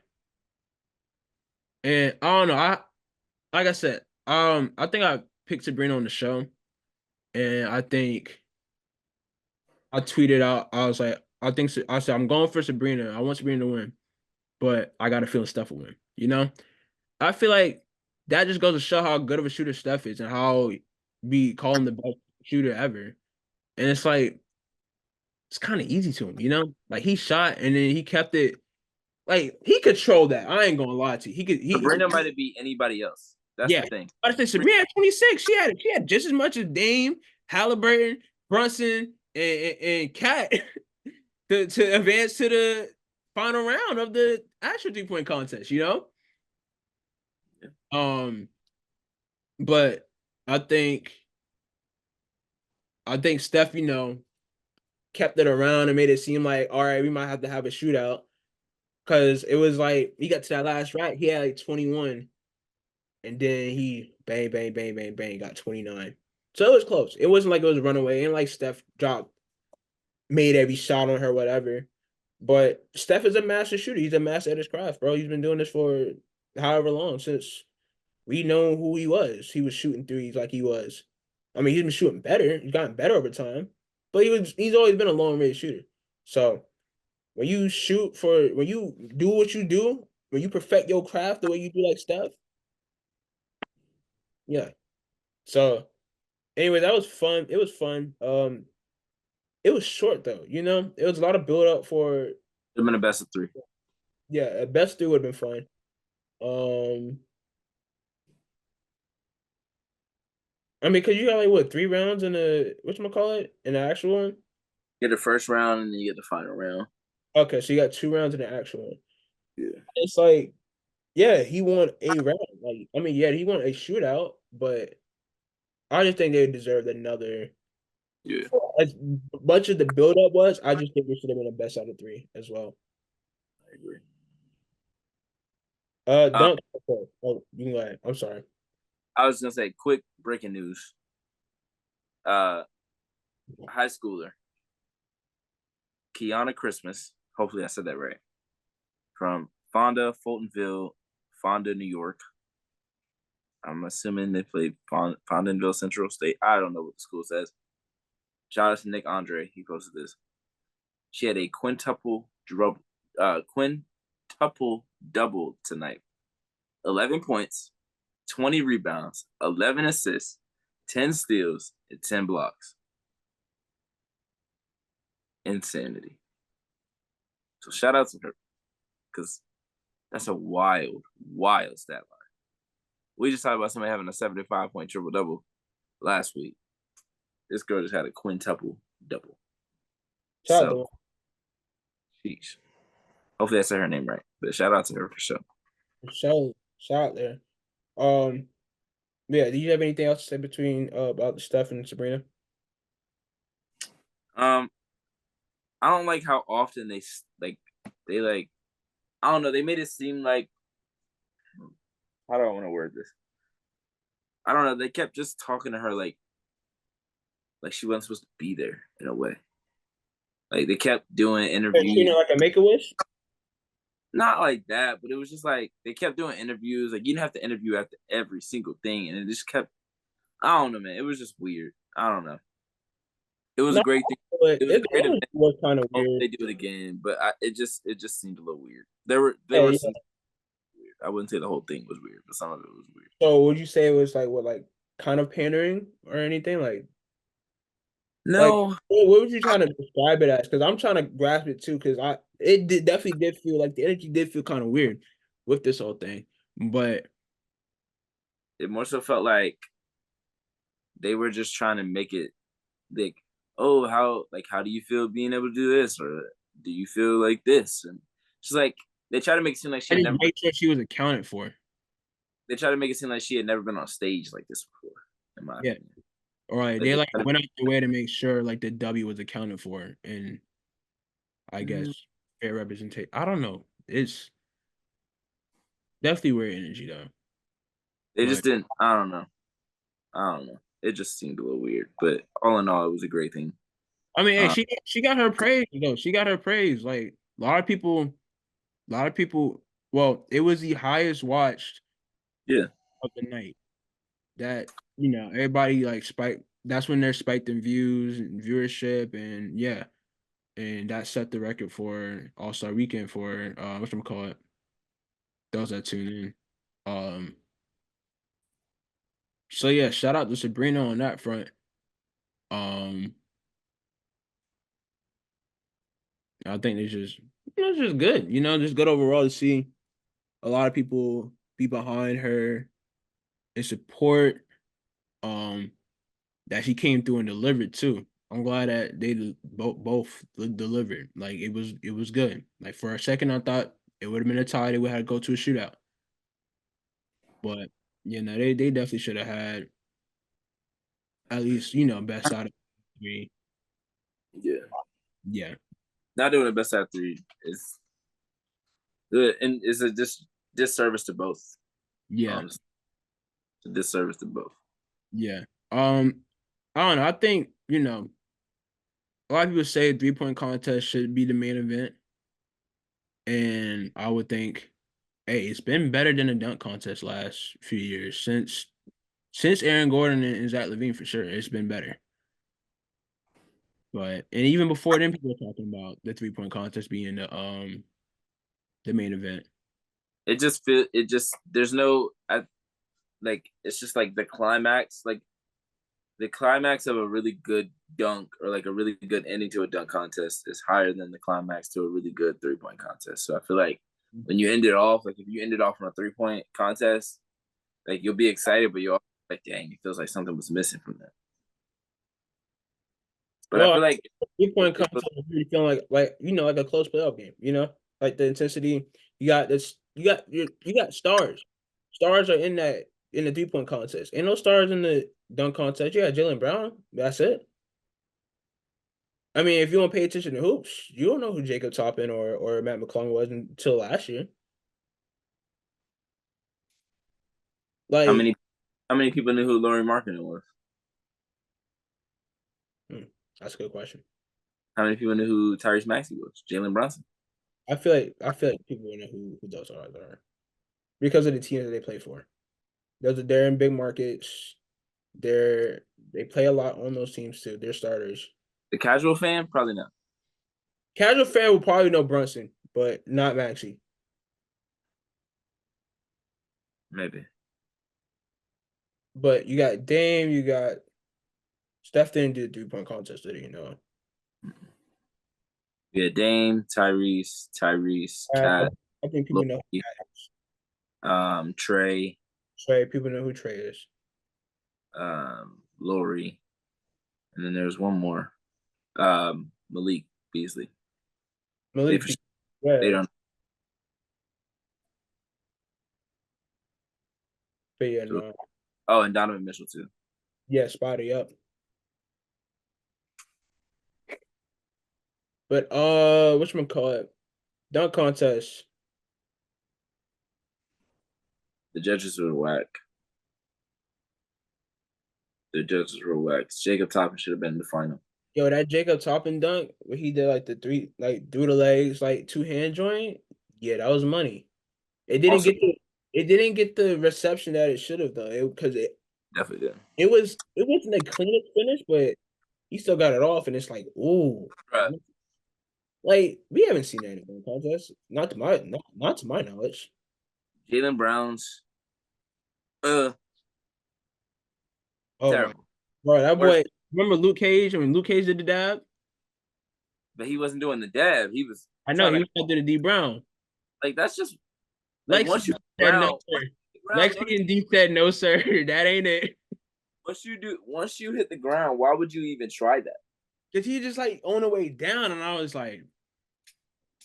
And I don't know. Like I said, I think I picked Sabrina on the show, and I think I tweeted out. I was like, I said I'm going for Sabrina. I want Sabrina to win, but I got a feeling Steph will win. I feel like that just goes to show how good of a shooter Steph is and how we call him the best shooter ever. And it's like it's kind of easy to him. Like he shot and then he kept it. Like he controlled that. I ain't gonna lie to you. He could. Sabrina might have beat anybody else. That's Yeah. the thing. I think Sabrina at 26. She had just as much as Dame, Halliburton, Brunson, and Cat to advance to the final round of the actual 3-point contest. But I think Steph, kept it around and made it seem like, all right, we might have to have a shootout. Cause it was like he got to that last round, he had like 21. And then he bang, bang, bang, bang, bang, got 29. So it was close. It wasn't like it was a runaway. And like Steph made every shot on her, whatever. But Steph is a master shooter. He's a master at his craft, bro. He's been doing this for however long since we know who he was. He was shooting threes like he was. I mean, he's been shooting better. He's gotten better over time. But he's always been a long range shooter. So when you do what you do, when you perfect your craft the way you do like Steph, yeah. So anyway, that was fun. It was fun. It was short though, It was a lot of build up for. It'd have been a best of 3. Yeah, a best 3 would have been fun. I mean, cause you got like what 3 rounds in a whatchamacallit in the actual one. You get the first round and then you get the final round. Okay, so you got 2 rounds in the actual one. Yeah. It's like, yeah, he won a round. Like, I mean, yeah, he won a shootout, but I just think they deserved another. Yeah. As much as the build up was, I just think it should have been a best out of 3 as well. I agree. Don't. Oh, you can go ahead. I'm sorry. I was gonna say quick breaking news. High schooler Kiana Christmas. Hopefully I said that right. From Fonda, Fultonville, Fonda, New York. I'm assuming they played Fondaville Central State. I don't know what the school says. Shout out to Nick Andre. He posted this. She had a quintuple double tonight. 11 points, 20 rebounds, 11 assists, 10 steals, and 10 blocks. Insanity. So shout out to her because that's a wild stat line. We just talked about somebody having a 75-point triple-double. last week. This girl just had a quintuple double. Shout out So, sheesh. Hopefully I said her name right. But shout out to her for sure. shout out there. Yeah. Do you have anything else to say between about Steph and Sabrina? I don't like how often they I don't know. They made it seem like, how do I want to word this? I don't know. They kept just talking to her like she wasn't supposed to be there in a way. Like they kept doing Treating interviews, her like a Make-A-Wish. not like that, but it was just like they kept doing interviews. Like you didn't have to interview after every single thing, and it just kept. I don't know, man. It was just weird. I don't know. It was a No, great thing. but It was a it great event. was kind of Hope weird. they do it again, but it just seemed a little weird. There Yeah, were yeah. some weird. I wouldn't say the whole thing was weird, but some of it was weird. So would you say it was like what, like kind of pandering or anything? Like No, what would you trying to describe it as? Because I'm trying to grasp it too. Because definitely did feel like the energy did feel kind of weird with this whole thing. But it more so felt like they were just trying to make it like, oh, how do you feel being able to do this, or do you feel like this? And she's like, they try to make it seem like she I had just never. make sure she was accounted for. They try to make it seem like she had never been on stage like this before. In my Yeah. opinion, All right. like They they like try went out their way to make sure like the W was accounted for, and I guess to, fair representation. I don't know. It's definitely weird energy though. they just But didn't. I don't know. I don't know. It just seemed a little weird, but all in all, it was a great thing. I mean, hey, Uh, she got her praise though. She got her praise. Like a lot of people. Well, it was the highest watched yeah, of the night. That everybody like spiked. That's when they're spiked in views and viewership, and yeah, and that set the record for All Star Weekend for call it those that tune in. Um, so yeah, shout out to Sabrina on that front. Um, I think it's just it's just good, just good overall to see a lot of people be behind her and support. Um, that she came through and delivered too. I'm glad that they both delivered. Like it was good. Like for a second, I thought it would have been a tie. They would have to go to a shootout. But they definitely should have had at least best out of three. yeah. Yeah, Not doing the best out of three is good, and it's a disservice to both. yeah, It's a disservice to both. yeah. I don't know. I think a lot of people say 3-point contest should be the main event, and I would think, hey, it's been better than the dunk contest last few years since Aaron Gordon and Zach LaVine for sure. It's been better. But and even before then, people were talking about the 3-point contest being the main event. It just there's no like it's just like the climax of a really good dunk or like a really good ending to a dunk contest is higher than the climax to a really good 3-point contest. So I feel like when you end it off, like if you end it off on a 3-point contest, like you'll be excited, but you're also like, dang, it feels like something was missing from that. But I Well, feel like 3-point contest is really feeling like a close playoff game. Like the intensity. You got stars. Stars are in the 3-point contest. Ain't no stars in the dunk contest. You got Jalen Brown. That's it. I mean, if you want to pay attention to hoops, you don't know who Jacob Toppin or Matt McClung was until last year. how Like, many how many people knew who Laurie Markkinen was? hmm, that's a good question. How many people knew who Tyrese Maxey was? Jalen Brunson. I feel like people know who those are because of the teams that they play for. They're in big markets. They play a lot on those teams too. They're starters. The casual fan, probably not. Casual fan will probably know Brunson, but not Maxey. Maybe. But you got Dame, you got Steph didn't do the 3-point contest, did he? No. Yeah, Dame, Cat, I think people know Loki, Trey, Trey. People know who Trey is. Lori, and then there's one more. Malik Beasley. They, Malik, yeah, they don't. but yeah, no, Oh, and Donovan Mitchell too. yeah, spotty up. But whatchamacallit? Dunk contest. The judges were whack. The judges were whack. Jacob Toppin should have been in the final. Yo, that Jacob Toppin dunk where he did like the three, like through the legs, like two hand joint. Yeah, that was money. It didn't Also, get the reception that it should have though. Because definitely did. it wasn't the cleanest finish, but he still got it off, and it's like, ooh, Right. like we haven't seen that in the contest. Not to my knowledge. Jalen Brown's Oh terrible. my, bro, that Worst. boy. Remember Luke Cage? I mean, Luke Cage did the dab. But he wasn't doing the dab. He was I know trying he to was trying to do the D Brown. like that's just like once you Said no, ground, sir. Lexi and D said no, sir. That ain't it. once you hit the ground, why would you even try that? Cause he just like on the way down, and I was like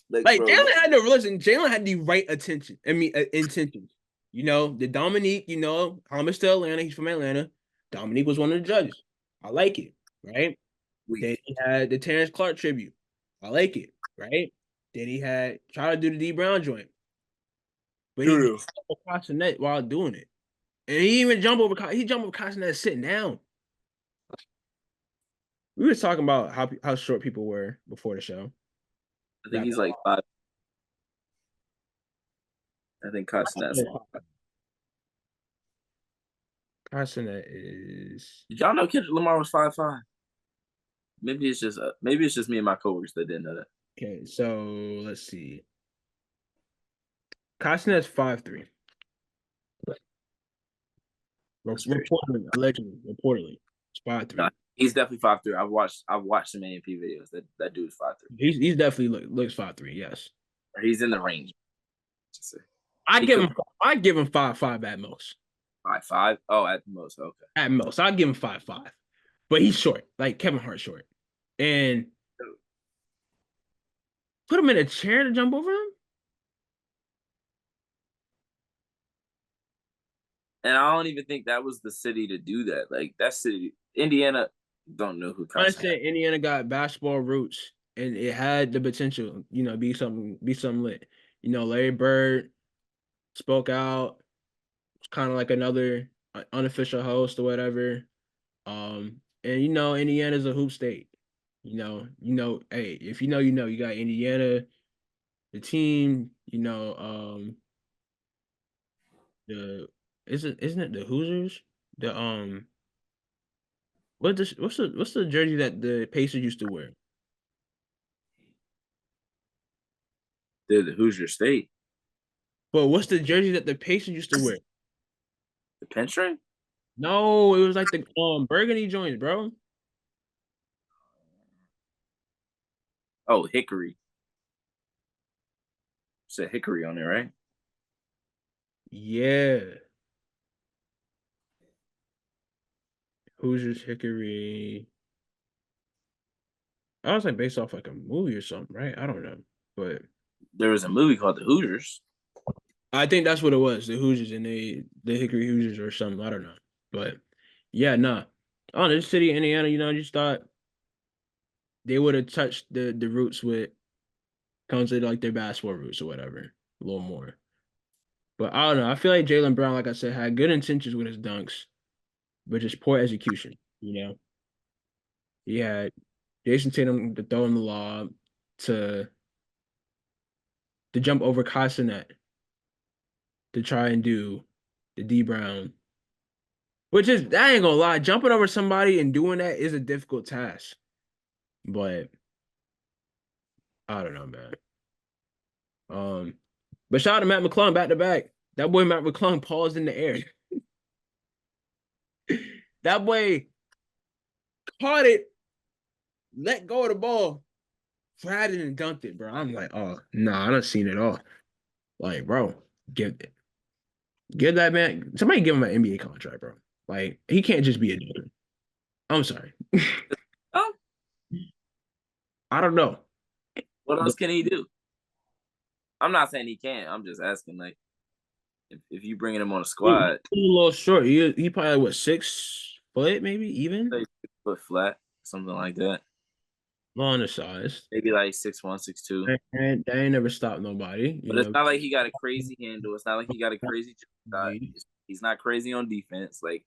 Bro, Jalen had to listen. Jalen had the right attention. I mean, intentions. You know, the Dominique. You know, homage to Atlanta. He's from Atlanta. Dominique was one of the judges. I like it, right? Then he had the Terrence Clark tribute. I like it, right? Then he had try to do the D Brown joint, but he jumped across the net while doing it, and he even jumped over. He jumped across the net sitting down. We were talking about how short people were before the show. I think he's like 5. I think Castanet is. Did y'all know Kendrick Lamar was 5'5"? Maybe it's just me and my coworkers that didn't know that. Okay, so let's see. Castanet's 5'3". Reportedly, it's 5'3". Nah, he's definitely 5'3". I've watched some AMP videos. That dude's 5'3". He's definitely looks 5'3". Yes, he's in the range. I give him 5'5" at most. 5'5"? Oh, at the most. Okay. At most, I'll give him 5'5", but he's short, like Kevin Hart short, and put him in a chair to jump over him. And I don't even think that was the city to do that. Like that city, Indiana, don't know who. I said Indiana got basketball roots, and it had the potential, you know, be something lit. You know, Larry Bird spoke out. It's kind of like another unofficial host or whatever. And you know, Indiana's a hoop state. You know, hey, if you know, you got Indiana, the team, you know, isn't it the Hoosiers? The what's the jersey that the Pacers used to wear? They're the Hoosier State. But what's the jersey that the Pacers used to wear? The Penstring? No, it was like the burgundy joints, bro. Oh, Hickory. Said Hickory on it, right? Yeah. Hoosiers Hickory. I was like based off like a movie or something, right? I don't know. But there was a movie called The Hoosiers. I think that's what it was, the Hoosiers and the Hickory Hoosiers or something. I don't know. But yeah, nah. Oh, this city, Indiana, you know, I just thought they would have touched the roots with comes to like their basketball roots or whatever, a little more. But I don't know. I feel like Jalen Brown, like I said, had good intentions with his dunks, but just poor execution, you know. He had Jason Tatum to throw him the lob to jump over Castanet to try and do the D Brown. Which is, I ain't gonna lie, jumping over somebody and doing that is a difficult task. But I don't know, man. But shout out to Matt McClung back to back. That boy Matt McClung paused in the air. That boy caught it, let go of the ball, tried it and dunked it, bro. I'm like, oh no, I don't seen it all. Like, bro, give that man. Somebody give him an NBA contract, bro. Like, he can't just be a dunker. I'm sorry. Oh, I don't know. what But else can he do? I'm not saying he can't. I'm just asking, like, if you bringing him on a he's squad, a little short. He probably what 6 foot, maybe even like, foot flat, something like that. undersized. Maybe like 6'1", 6'2". And they ain't never stopped nobody. But it's not like he got a crazy handle. It's not like he got a crazy shot. He's not crazy on defense. Like,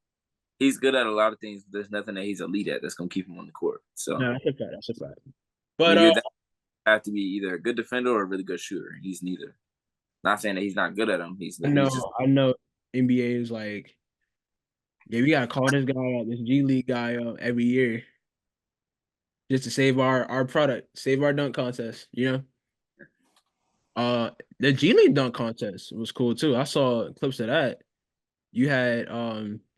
he's good at a lot of things, but there's nothing that he's elite at that's gonna keep him on the court. So No, that's a fact. That's a fact. I But mean, you have to be either a good defender or a really good shooter. He's neither. Not saying that he's not good at them. He's just I know NBA is like, yeah, we gotta call this guy up, this G League guy up every year just to save our product, save our dunk contest. The G League dunk contest was cool too. I saw clips of that. You had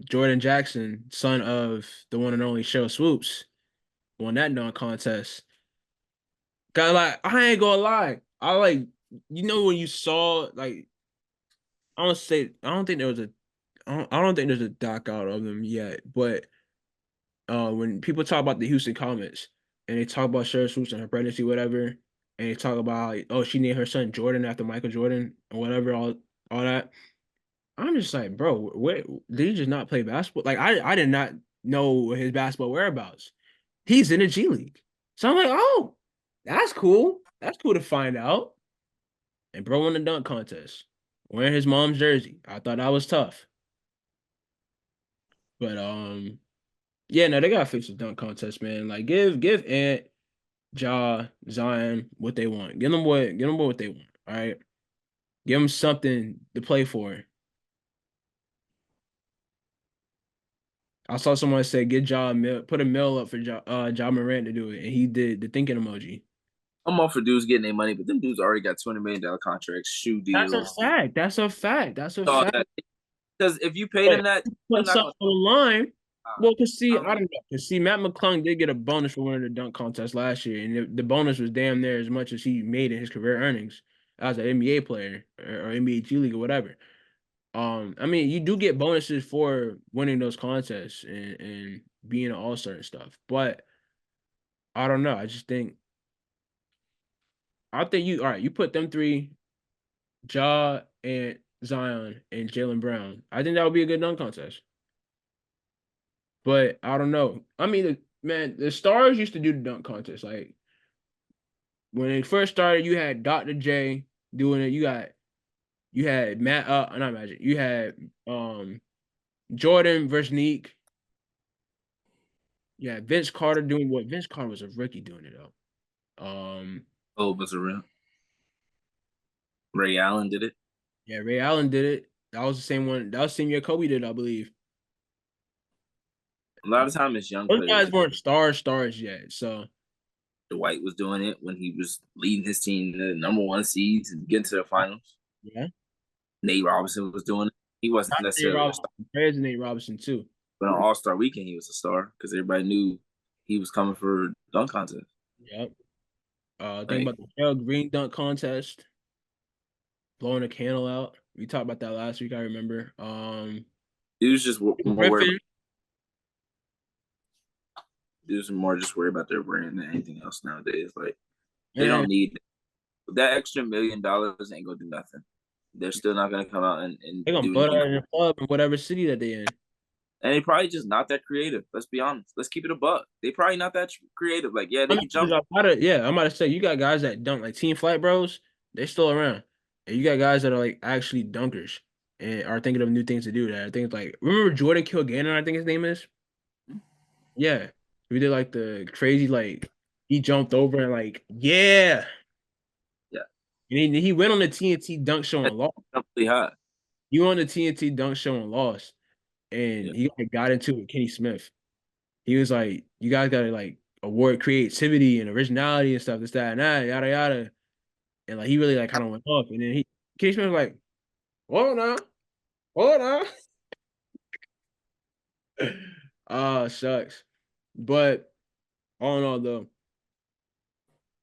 Jordan Jackson, son of the one and only Cheryl Swoops, won that dunk contest. Got like I ain't gonna lie. I like when you saw like I don't think there was a I don't think there's a doc out of them yet, but when people talk about the Houston Comets and they talk about Cheryl Swoops and her pregnancy, whatever, and they talk about like, oh, she named her son Jordan after Michael Jordan or whatever, all that. I'm just like, bro, where did he just not play basketball? Like I did not know his basketball whereabouts. He's in the G League. So I'm like, oh, that's cool. That's cool to find out. And bro won the dunk contest. Wearing his mom's jersey. I thought that was tough. But yeah, no, they gotta fix the dunk contest, man. Like give Ant, Ja, Zion what they want. Give them what they want. All right. Give them something to play for. I saw someone say get Ja a mill, put a mill up for Ja Morant to do it, and he did the thinking emoji. I'm all for dudes getting their money, but them dudes already got $20 million contracts, shoe That's a deals. fact. That's a fact. That's a All fact. that. Because if you pay But them that, they're put not something gonna. on the line. Well, cause see, I I don't know. don't know. Cause see, Matt McClung did get a bonus for winning the dunk contest last year, and the bonus was damn near as much as he made in his career earnings as an NBA player or NBA G League or whatever. I mean, you do get bonuses for winning those contests and being an all-star and stuff, but I don't know. I think you all right. You put them three, Ja and Zion and Jalen Brown. I think that would be a good dunk contest. But I don't know. I mean, man, the stars used to do the dunk contest. Like when it first started, you had Dr. J doing it. You had Matt not Magic. You had Jordan versus Neek. Yeah, Vince Carter doing what Vince Carter was a rookie doing it though. Oh, but a real. Ray Allen did it. Yeah, Ray Allen did it. That was the same one. That was the same year Kobe did, I believe. A lot of time it's young Those guys players. weren't stars yet. So Dwight was doing it when he was leading his team to the number one seeds and getting to the finals. yeah. Nate Robinson was doing it. He wasn't Nate necessarily a Robinson. star, Praise to Nate Robinson too. but on All Star Weekend he was a star because everybody knew he was coming for dunk contest. Yep. Think Like about the Hell Green dunk contest, blowing a candle out. We talked about that last week. I remember. he was just more worried. Griffin. Dudes are more just worried about their brand than anything else nowadays. Like they Yeah, don't need that extra $1 million ain't gonna do nothing. They're still not gonna come out and they're gonna do blow anything. that in the club in whatever city that they in. And they probably just not that creative. Let's be honest. Let's keep it a buck. They probably not that creative. Like, yeah, I they mean, can jump. I'm about to say you got guys that dunk like Team Flight Bros. They still around, and you got guys that are like actually dunkers and are thinking of new things to do. That I think it's like remember Jordan Kilgannon, I think his name is. Yeah, we did like the crazy like he jumped over and like yeah, Yeah, and he went on the TNT dunk show and lost. jump really high. He went on the TNT dunk show and lost, and Yeah, he like, got into it with Kenny Smith. He was like, "You guys got to like award creativity and originality and stuff, this, that, and that, yada yada." And like he really like kind of went off, and then Kenny Smith was like, hold on," shucks. But all in all, though,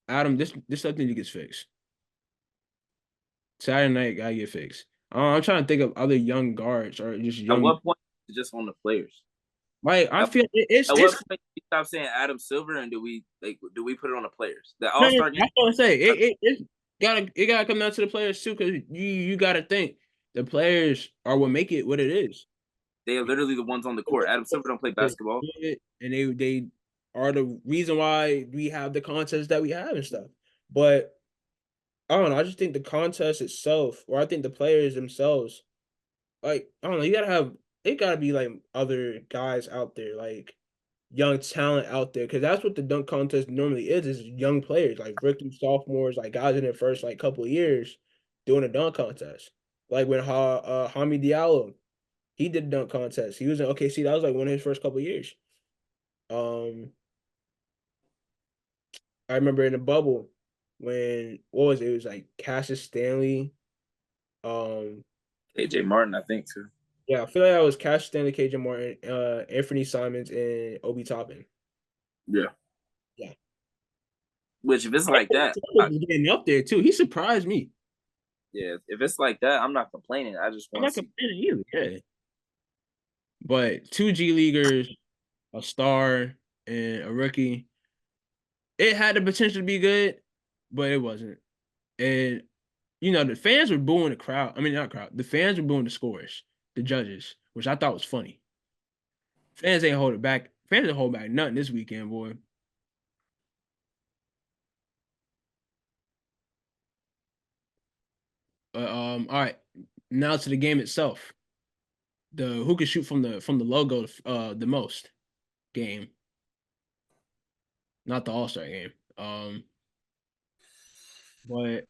Adam, this stuff need to get fixed. Saturday night gotta get fixed. I'm trying to think of other young guards or just at young. what point is it just on the players? Like I At, feel at it's what point do we stop saying Adam Silver and do we put it on the players? The no, All no, Star game. that's what I'm saying. It gotta come down to the players too, because you gotta think the players are what make it what it is. They are literally the ones on the court. Adam Silver don't play basketball. And they are the reason why we have the contests that we have and stuff. But I don't know. I just think the contest itself, or I think the players themselves, like I don't know. It gotta be like other guys out there, like young talent out there, because that's what the dunk contest normally is young players, like rookie sophomores, like guys in their first like couple of years doing a dunk contest. Like when Hami Diallo, he did a dunk contest. He was in OKC. That was like one of his first couple of years. Um, I remember in the bubble when what was it? It was like Cassius Stanley. Um, AJ Martin, I think too. yeah, I feel like that was Cassius Stanley, KJ Martin, Anthony Simons, and Obi Toppin. Yeah. Yeah, Which if it's like that, he's getting up there too. He surprised me. yeah, if it's like that, I'm not complaining. I just I'm want not to see. complaining either. Yeah, but two G leaguers, a star, and a rookie. It had the potential to be good, but it wasn't. And the fans were booing the crowd. I mean, not crowd. The fans were booing the scores, the judges, which I thought was funny. Fans ain't hold it back. Fans didn't hold back nothing this weekend, boy. All right. Now to the game itself. The who can shoot from the logo the most game, not the All-Star game. But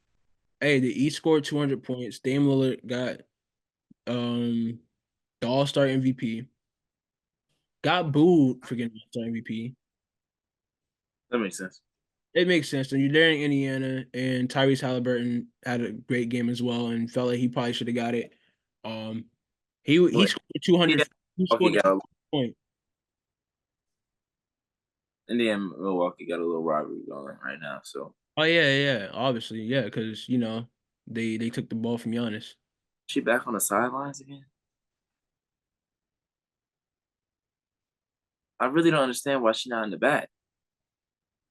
hey, the East scored 200 points. Dame Lillard got the All-Star MVP. Got booed for getting All-Star MVP. That makes sense. It makes sense. And you're there in Indiana, and Tyrese Halliburton had a great game as well, and felt like he probably should have got it. He But scored 200. yeah, He Milwaukee scored got 200 points. Milwaukee got a little rivalry going right now. So Oh yeah, obviously, yeah, because they took the ball from Giannis. she back on the sidelines again. I really don't understand why she's not in the back.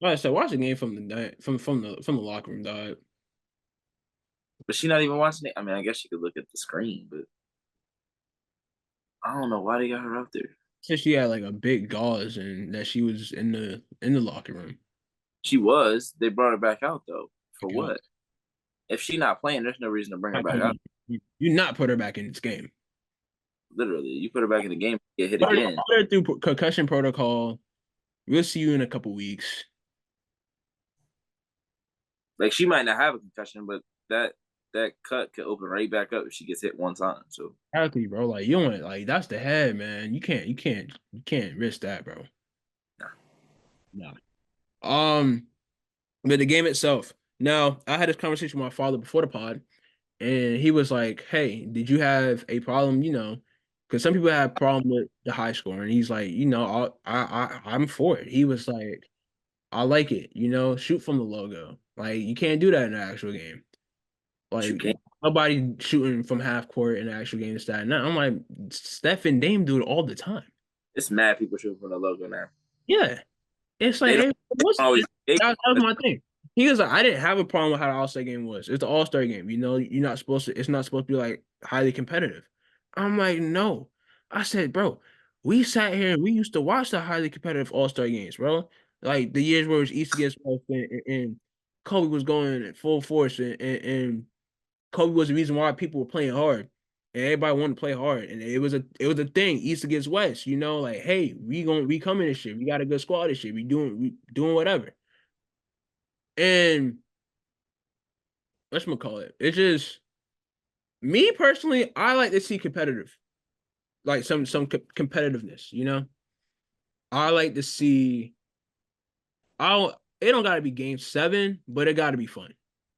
All right, so watch the game from the locker room, dog. But she's not even watching it. I mean, I guess she could look at the screen, but I don't know why they got her out there. Since she had like a big gauze and that she was in the locker room. She was. They brought her back out though. For Like, what? If she's not playing, there's no reason to bring her not back coming out. in. You not put her back in this game. Literally, you put her back in the game, get hit Put again. her through concussion protocol. We'll see you in a couple weeks. Like she might not have a concussion, but that cut could open right back up if she gets hit one time. So Exactly, bro. Like you don't like that's the head, man. You can't risk that, bro. nah. Nah. But the game itself. Now, I had this conversation with my father before the pod, and he was like, "Hey, did you have a problem? Because some people have problem with the high score." And he's like, I'm for it." He was like, "I like it. Shoot from the logo. Like you can't do that in an actual game. You Like can't. nobody shooting from half court in an actual game is that." Now I'm like, Steph and Dame do it all the time. It's mad people shooting from the logo now. Yeah, it's like, They don't hey, what's always. that was my thing. He was like, I didn't have a problem with how the All-Star game was. It's the All-Star game. It's not supposed to be like highly competitive. I'm like, no. I said, bro, we sat here and we used to watch the highly competitive All-Star games, bro. Like the years where it was East against West and Kobe was going at full force and Kobe was the reason why people were playing hard. And everybody wanted to play hard. And it was a thing, East against West, like, hey, we coming this shit. We got a good squad this shit. We doing whatever. And whatchamacallit, it's just me personally, I like to see competitive, like some competitiveness. I like to see it don't gotta be game 7, but it gotta be fun.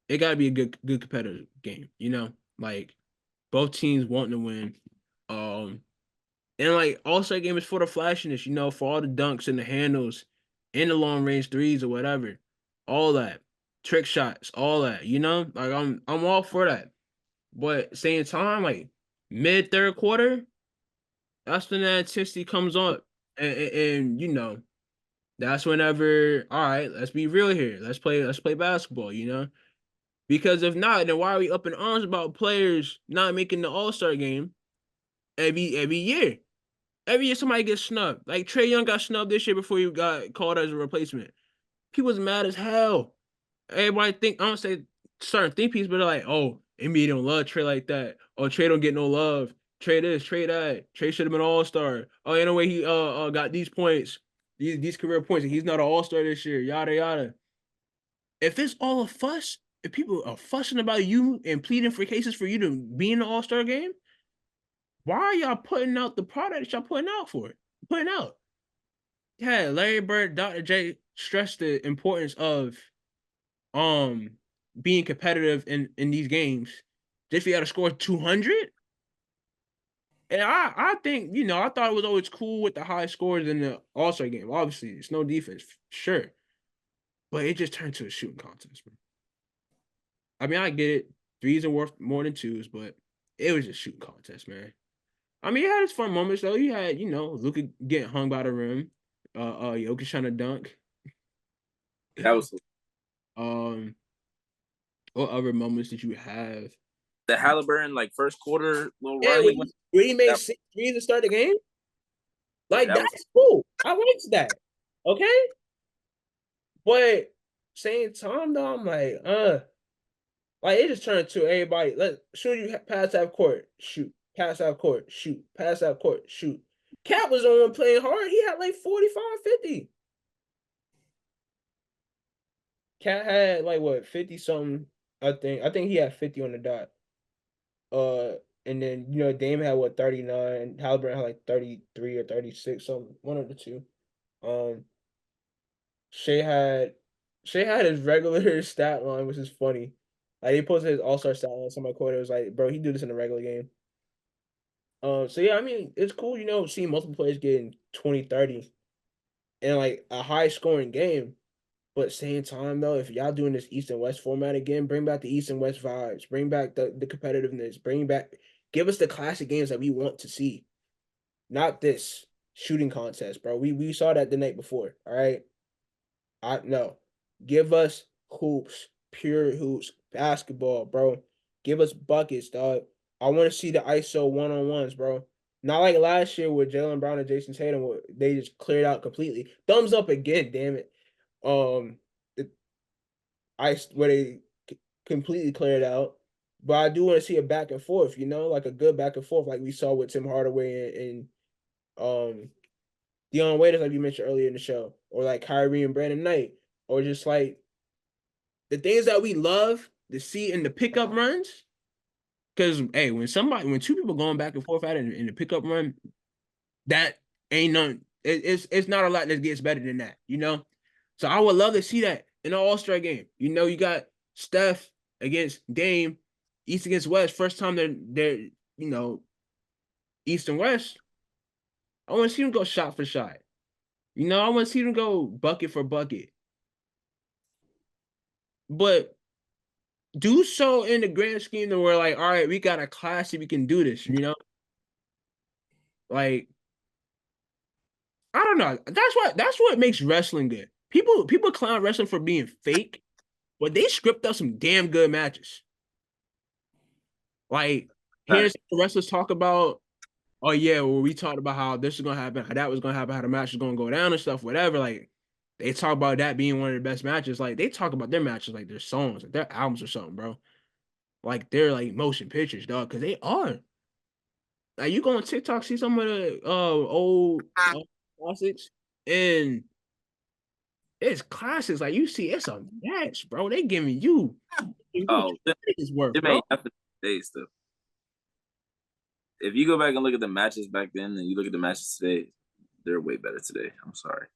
It gotta be a good competitive game. Like both teams wanting to win. And like All-Star game is for the flashiness, for all the dunks and the handles and the long range threes or whatever. All that. Trick shots, all that, Like I'm all for that. But same time, like mid third quarter, that's when that intensity comes on. and you know, that's whenever, all right, let's be real here. Let's play basketball, you know? Because if not, then why are we up in arms about players not making the All-Star game every year? Every year somebody gets snubbed. Like Trae Young got snubbed this year before he got called as a replacement. People's mad as hell. Everybody think, I don't say certain think pieces, but they're like, oh, NBA don't love Trae like that. Oh, Trae don't get no love. Trae this, Trae that. Trae should have been an all-star. Oh, in a way he got these points, these career points, and he's not an all-star this year. Yada yada. If it's all a fuss, if people are fussing about you and pleading for cases for you to be in the all-star game, why are y'all putting out the product that y'all putting out for it? Putting out. Yeah, Larry Bird, Dr. J stressed the importance of um being competitive in these games. Just for you got to score 200. And I think, you know, I thought it was always cool with the high scores in the All-Star game. Obviously, it's no defense, sure. But it just turned to a shooting contest, man. I mean, I get it. Threes are worth more than twos, but it was just shooting contest, man. I mean, it had its fun moments though. You had, you know, Luka getting hung by the rim, Jokic trying to dunk. That was Um, what other moments did you have? the Halliburton like first quarter little Yeah, run he went. when he made That, 6 threes to start the game, yeah, like that was that's cool. I liked that. Okay, but same time though, I'm like it just turned to everybody. Let shoot you pass half court, shoot, pass half court, shoot, pass half court, shoot. Cat was the one playing hard. He had like 45, 50. Cat had like what 50 something. I think he had 50 on the dot. And then you know Dame had what 39. Halliburton had like 33 or 36, something one of the two. Um, Shea had Shea had his regular stat line, which is funny. Like he posted his all-star stat line. Somebody quoted it was like, bro, he do this in a regular game. So yeah, I mean it's cool, you know, seeing multiple players getting 20, 30 in like a high scoring game. But same time though, if y'all doing this East and West format again, bring back the East and West vibes. Bring back the competitiveness. Give us the classic games that we want to see. Not this shooting contest, bro. We saw that the night before. All right. I no. Give us hoops, pure hoops, basketball, bro. Give us buckets, dog. I want to see the ISO one-on-ones, bro. Not like last year with Jalen Brown and Jason Tatum, where they just cleared out completely. Thumbs up again, damn it. The ice where they completely cleared out. But I do want to see a back and forth, you know, like a good back and forth, like we saw with Tim Hardaway and Dion Waiters, like you mentioned earlier in the show, or like Kyrie and Brandon Knight, or just like the things that we love to see in the pickup runs. Because hey, when two people going back and forth at it in the pickup run, that ain't none. It's not a lot that gets better than that, you know. So I would love to see that in an All-Star game. You know, you got Steph against Dame, East against West. First time they're you know East and West. I want to see them go shot for shot. You know, I want to see them go bucket for bucket. But do so in the grand scheme that we're like, all right, we got a class we can do this, you know? Like, I don't know. That's what makes wrestling good. People clown wrestling for being fake, but they script up some damn good matches. Like, hearing the wrestlers talk about, oh yeah, well, we talked about how this is gonna happen, how that was gonna happen, how the match is gonna go down and stuff, whatever. Like, they talk about that being one of the best matches. Like, they talk about their matches like their songs, like their albums or something, bro. Like they're like motion pictures, dog, because they are. Like you go on TikTok, see some of the old classics, and it's classics. Like you see, it's a match, bro. They giving you oh, it's worth, it bro. ain't nothing days though. If you go back and look at the matches back then, and you look at the matches today, they're way better today. I'm sorry,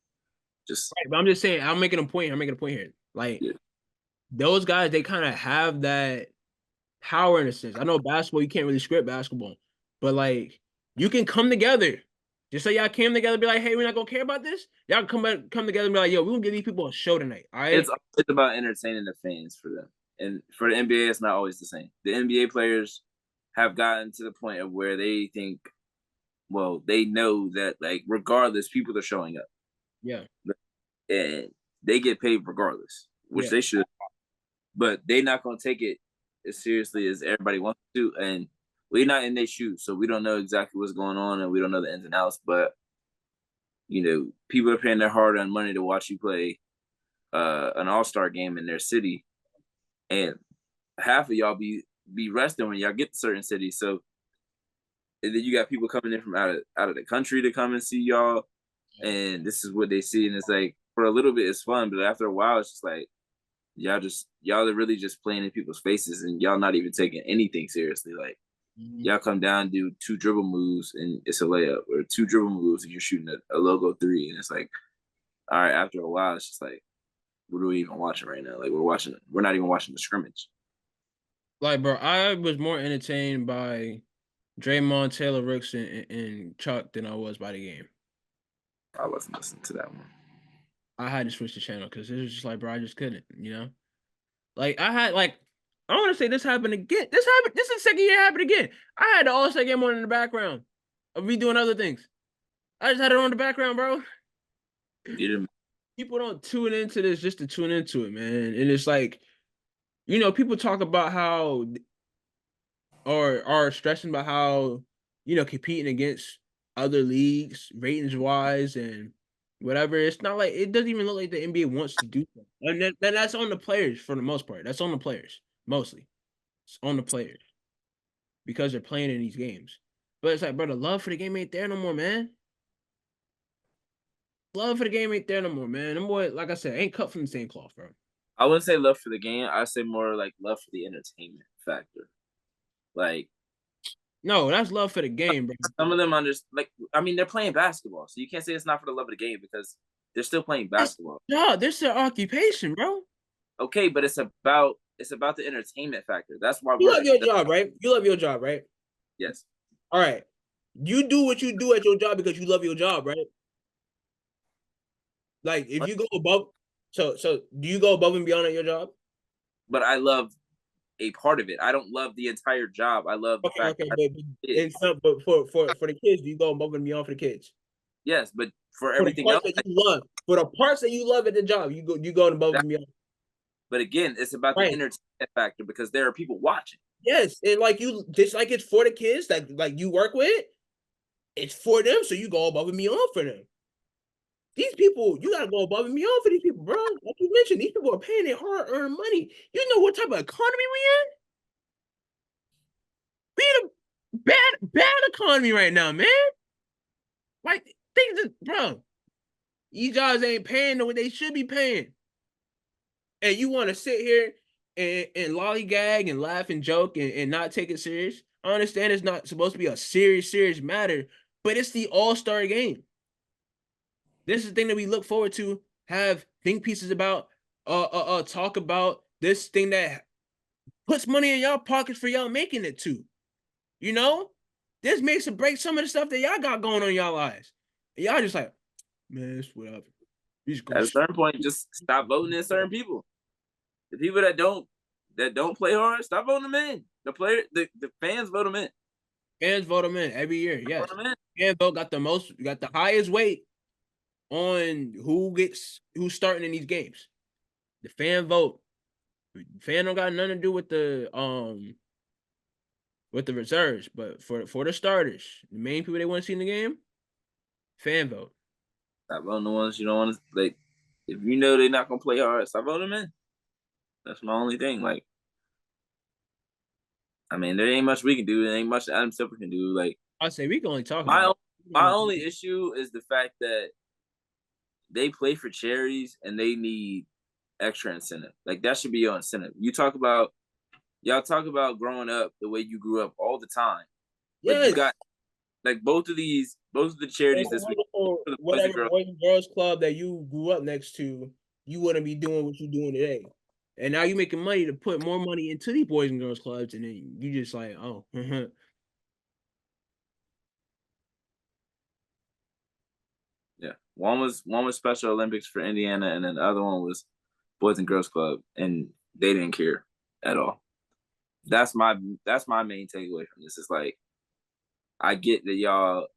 just Right, but I'm just saying, I'm making a point. I'm making a point here. Like yeah. those guys, they kind of have that power in a sense. I know basketball, you can't really script basketball, but like you can come together. Just say y'all came together, be like, hey, we're not gonna care about this. Y'all come together and be like, yo, we're gonna give these people a show tonight. All right. It's always about entertaining the fans for them, and for the NBA, it's not always the same. The NBA players have gotten to the point of where they think well, they know that like regardless, people are showing up Yeah. and they get paid regardless, which Yeah. they should. But they're not gonna take it as seriously as everybody wants to. And we're not in their shoes, so we don't know exactly what's going on, and we don't know the ins and outs. But people are paying their hard-earned money to watch you play an all-star game in their city, and half of y'all be resting when y'all get to certain cities. So and then you got people coming in from out of the country to come and see y'all, and this is what they see, and it's like for a little bit it's fun, but after a while it's just like y'all are really just playing in people's faces, and y'all not even taking anything seriously. Like y'all come down, do 2 dribble moves, and it's a layup, or 2 dribble moves, and you're shooting a logo 3, and it's like, all right. After a while, it's just like, what are we even watching right now? Like we're not even watching the scrimmage. Like, bro, I was more entertained by Draymond, Taylor Rooks, and Chuck than I was by the game. I wasn't listening to that one. I had to switch the channel because it was just like, bro, I just couldn't, Like, I want to say this happened again. This is the second year it happened again. I had the All-Star game on in the background of me doing other things. I just had it on the background, bro. You didn't. People don't tune into this just to tune into it, man. And it's like, people talk about how or are stressing about how, competing against other leagues, ratings wise and whatever. It's not like it doesn't even look like the NBA wants to do that. And then that's on the players for the most part. That's on the players, mostly. It's on the players because they're playing in these games. But it's like, bro, the love for the game ain't there no more, man. Love for the game ain't there no more, man. Them boy, like I said, ain't cut from the same cloth, bro. I wouldn't say love for the game. I'd say more like love for the entertainment factor. Like, No, that's love for the game, bro. some of them they're playing basketball, so you can't say it's not for the love of the game because they're still playing basketball. No, this is their occupation, bro. Okay, but it's about the entertainment factor. That's why You love your job, right? You love your job, right? Yes. All right. You do what you do at your job because you love your job, right? Like if you go above, so do you go above and beyond at your job? But I love a part of it. I don't love the entire job. I love the fact but for the kids, do you go above and beyond for the kids? Yes, but for the everything parts else, that you love, for the parts that you love at the job, you go above and beyond. But again, it's about the entertainment factor because there are people watching. Yes, and like you, just like it's for the kids that like you work with, it's for them, so you go above and beyond for them. These people, you gotta go above and beyond for these people, bro. Like you mentioned, these people are paying their hard-earned money. You know what type of economy we in? We in a bad economy right now, man. Like things, bro. These jobs ain't paying what they should be paying, and you want to sit here and lollygag and laugh and joke and not take it serious. I understand it's not supposed to be a serious matter, but it's the All-Star game. This is the thing that we look forward to, have think pieces about, talk about this thing that puts money in y'all pockets for y'all making it to. This makes or breaks some of the stuff that y'all got going on in y'all lives. And y'all just like, man, it's whatever. At a certain point, just stop voting in certain people. The people that don't play hard, stop voting them in. The fans vote them in. Fans vote them in every year. Yes, fan vote got the highest weight on who's starting in these games. The fan vote. Fan don't got nothing to do with the reserves, but for the starters, the main people they want to see in the game, fan vote. Stop voting the ones you don't want to like. If you know they're not gonna play hard, stop voting them in. That's my only thing. Like, I mean, there ain't much we can do. There ain't much Adam Silver can do. Like, I say we can only talk. My only issue is the fact that they play for charities and they need extra incentive. Like that should be your incentive. Y'all talk about growing up the way you grew up all the time. But you got like both of the charities this week. Whatever Boys and Girls Club that you grew up next to, you wouldn't be doing what you're doing today. And now you're making money to put more money into these Boys and Girls Clubs, and then you just like, oh. Yeah. One was Special Olympics for Indiana, and then the other one was Boys and Girls Club, and they didn't care at all. That's my main takeaway from this. Is like, I get that y'all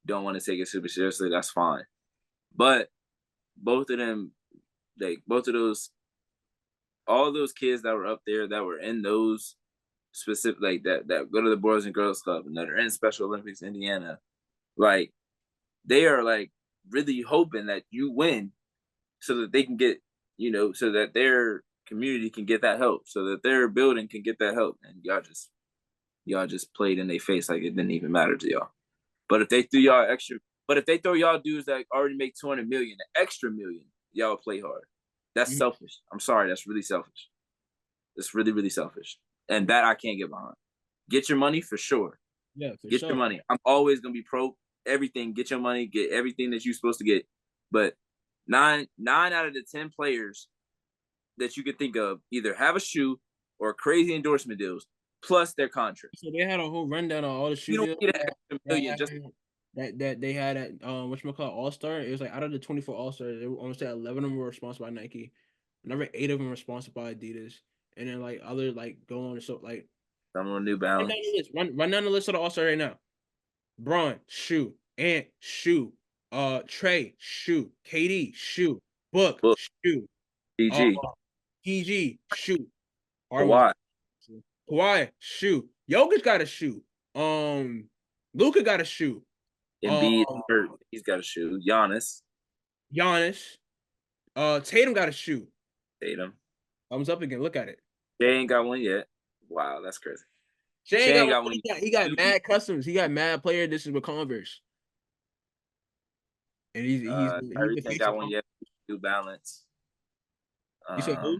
don't want to take it super seriously, that's fine. But both of them, both of those, all those kids that were up there that were in those specific that go to the Boys and Girls Club and that are in Special Olympics Indiana, like they are like really hoping that you win so that they can get, so that their community can get that help, so that their building can get that help. And y'all just played in their face like it didn't even matter to y'all. But if they throw y'all dudes that already make 200 million, an extra million, y'all play hard. That's selfish. I'm sorry, that's really selfish. It's really, really selfish. And that I can't get behind. Get your money for sure. Yeah, get your money. I'm always gonna be pro everything. Get your money, get everything that you're supposed to get. But nine out of the 10 players that you could think of either have a shoe or crazy endorsement deals plus their contract. So they had a whole rundown of all the shoe deals that they had at whatchamacallit All-Star. It was like out of the 24 All-Stars, I want to say 11 of them were sponsored by Nike. Another 8 of them were sponsored by Adidas. And then like other like go on so like some on New Balance. Run down the list of the All-Star right now. Braun, shoe. Ant, shoe. Trey, shoe. KD, shoe. Book, shoe. PG, shoe. Kawhi, shoe. Jokic got a shoe. Luka got a shoe. Embiid, he's got a shoe. Giannis. Tatum got a shoe. Tatum. Thumbs up again. Look at it. Jay ain't got one yet. Wow, that's crazy. Shea ain't got one. He got mad customs. He got mad player editions with Converse. And he's Tyrese ain't got one yet. New Balance. You said who?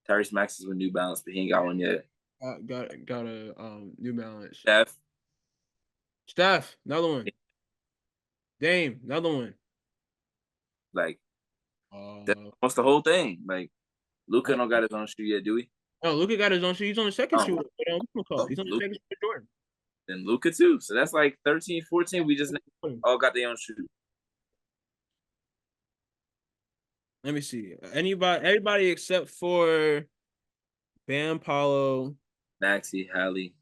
Tyrese Max is with New Balance, but he ain't got one yet. Got a New Balance. Steph, another one. Dame, another one. Like that's almost the whole thing. Like Luka don't got his own shoe yet, do we? No, Luka got his own shoe. He's on the second shoe. He's on the second shoe Jordan. Then Luka too. So that's like 13, 14. We just all got their own shoe. Let me see. Everybody except for Bam, Paulo, Maxie, Hallie,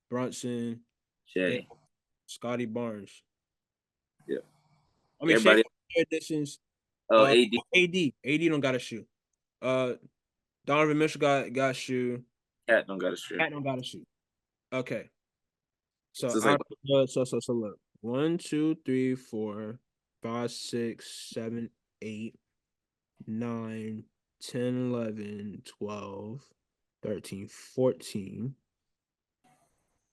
Brunson, Jay, Scotty Barnes. Yeah. I mean, everybody additions. Oh, AD don't got a shoe. Donovan Mitchell got a shoe. Cat don't got a shoe. Okay. So look. 1, 2, 3, 4, 5, 6, 7, 8, 9, 10, 11, 12, 13, 14.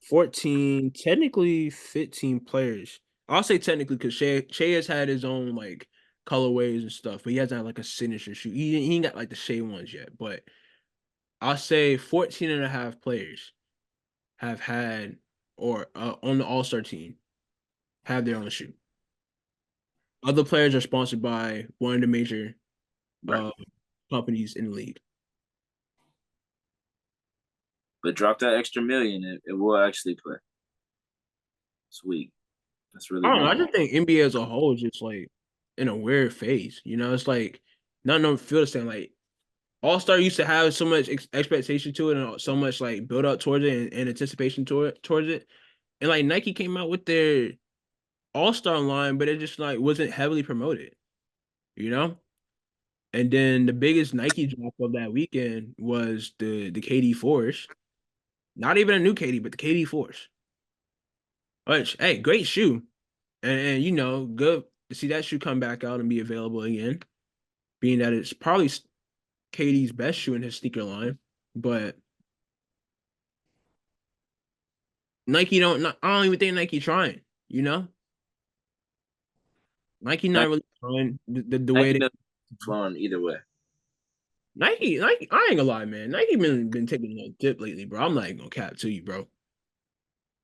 14, technically 15 players. I'll say technically because Shea has had his own like colorways and stuff, but he hasn't had like a signature shoe. He ain't got like the Shea ones yet, but I'll say 14 and a half players have had or on the All-Star team have their own shoe. Other players are sponsored by one of the major companies in the league. But drop that extra million, it will actually play. Sweet. That's really. I don't know. I just think NBA as a whole is just like in a weird phase. It's like none of them feel the same. Like All-Star used to have so much expectation to it and so much like build up towards it and anticipation towards it. And like Nike came out with their All-Star line, but it just like wasn't heavily promoted. And then the biggest Nike drop of that weekend was the KD Force. Not even a new KD, but the KD Force. Which, hey, great shoe. And good to see that shoe come back out and be available again. Being that it's probably KD's best shoe in his sneaker line. But Nike I don't even think Nike trying, Nike not really trying the way they flowing either way. Nike, I ain't gonna lie, man. Nike been taking a dip lately, bro. I'm not gonna cap to you, bro.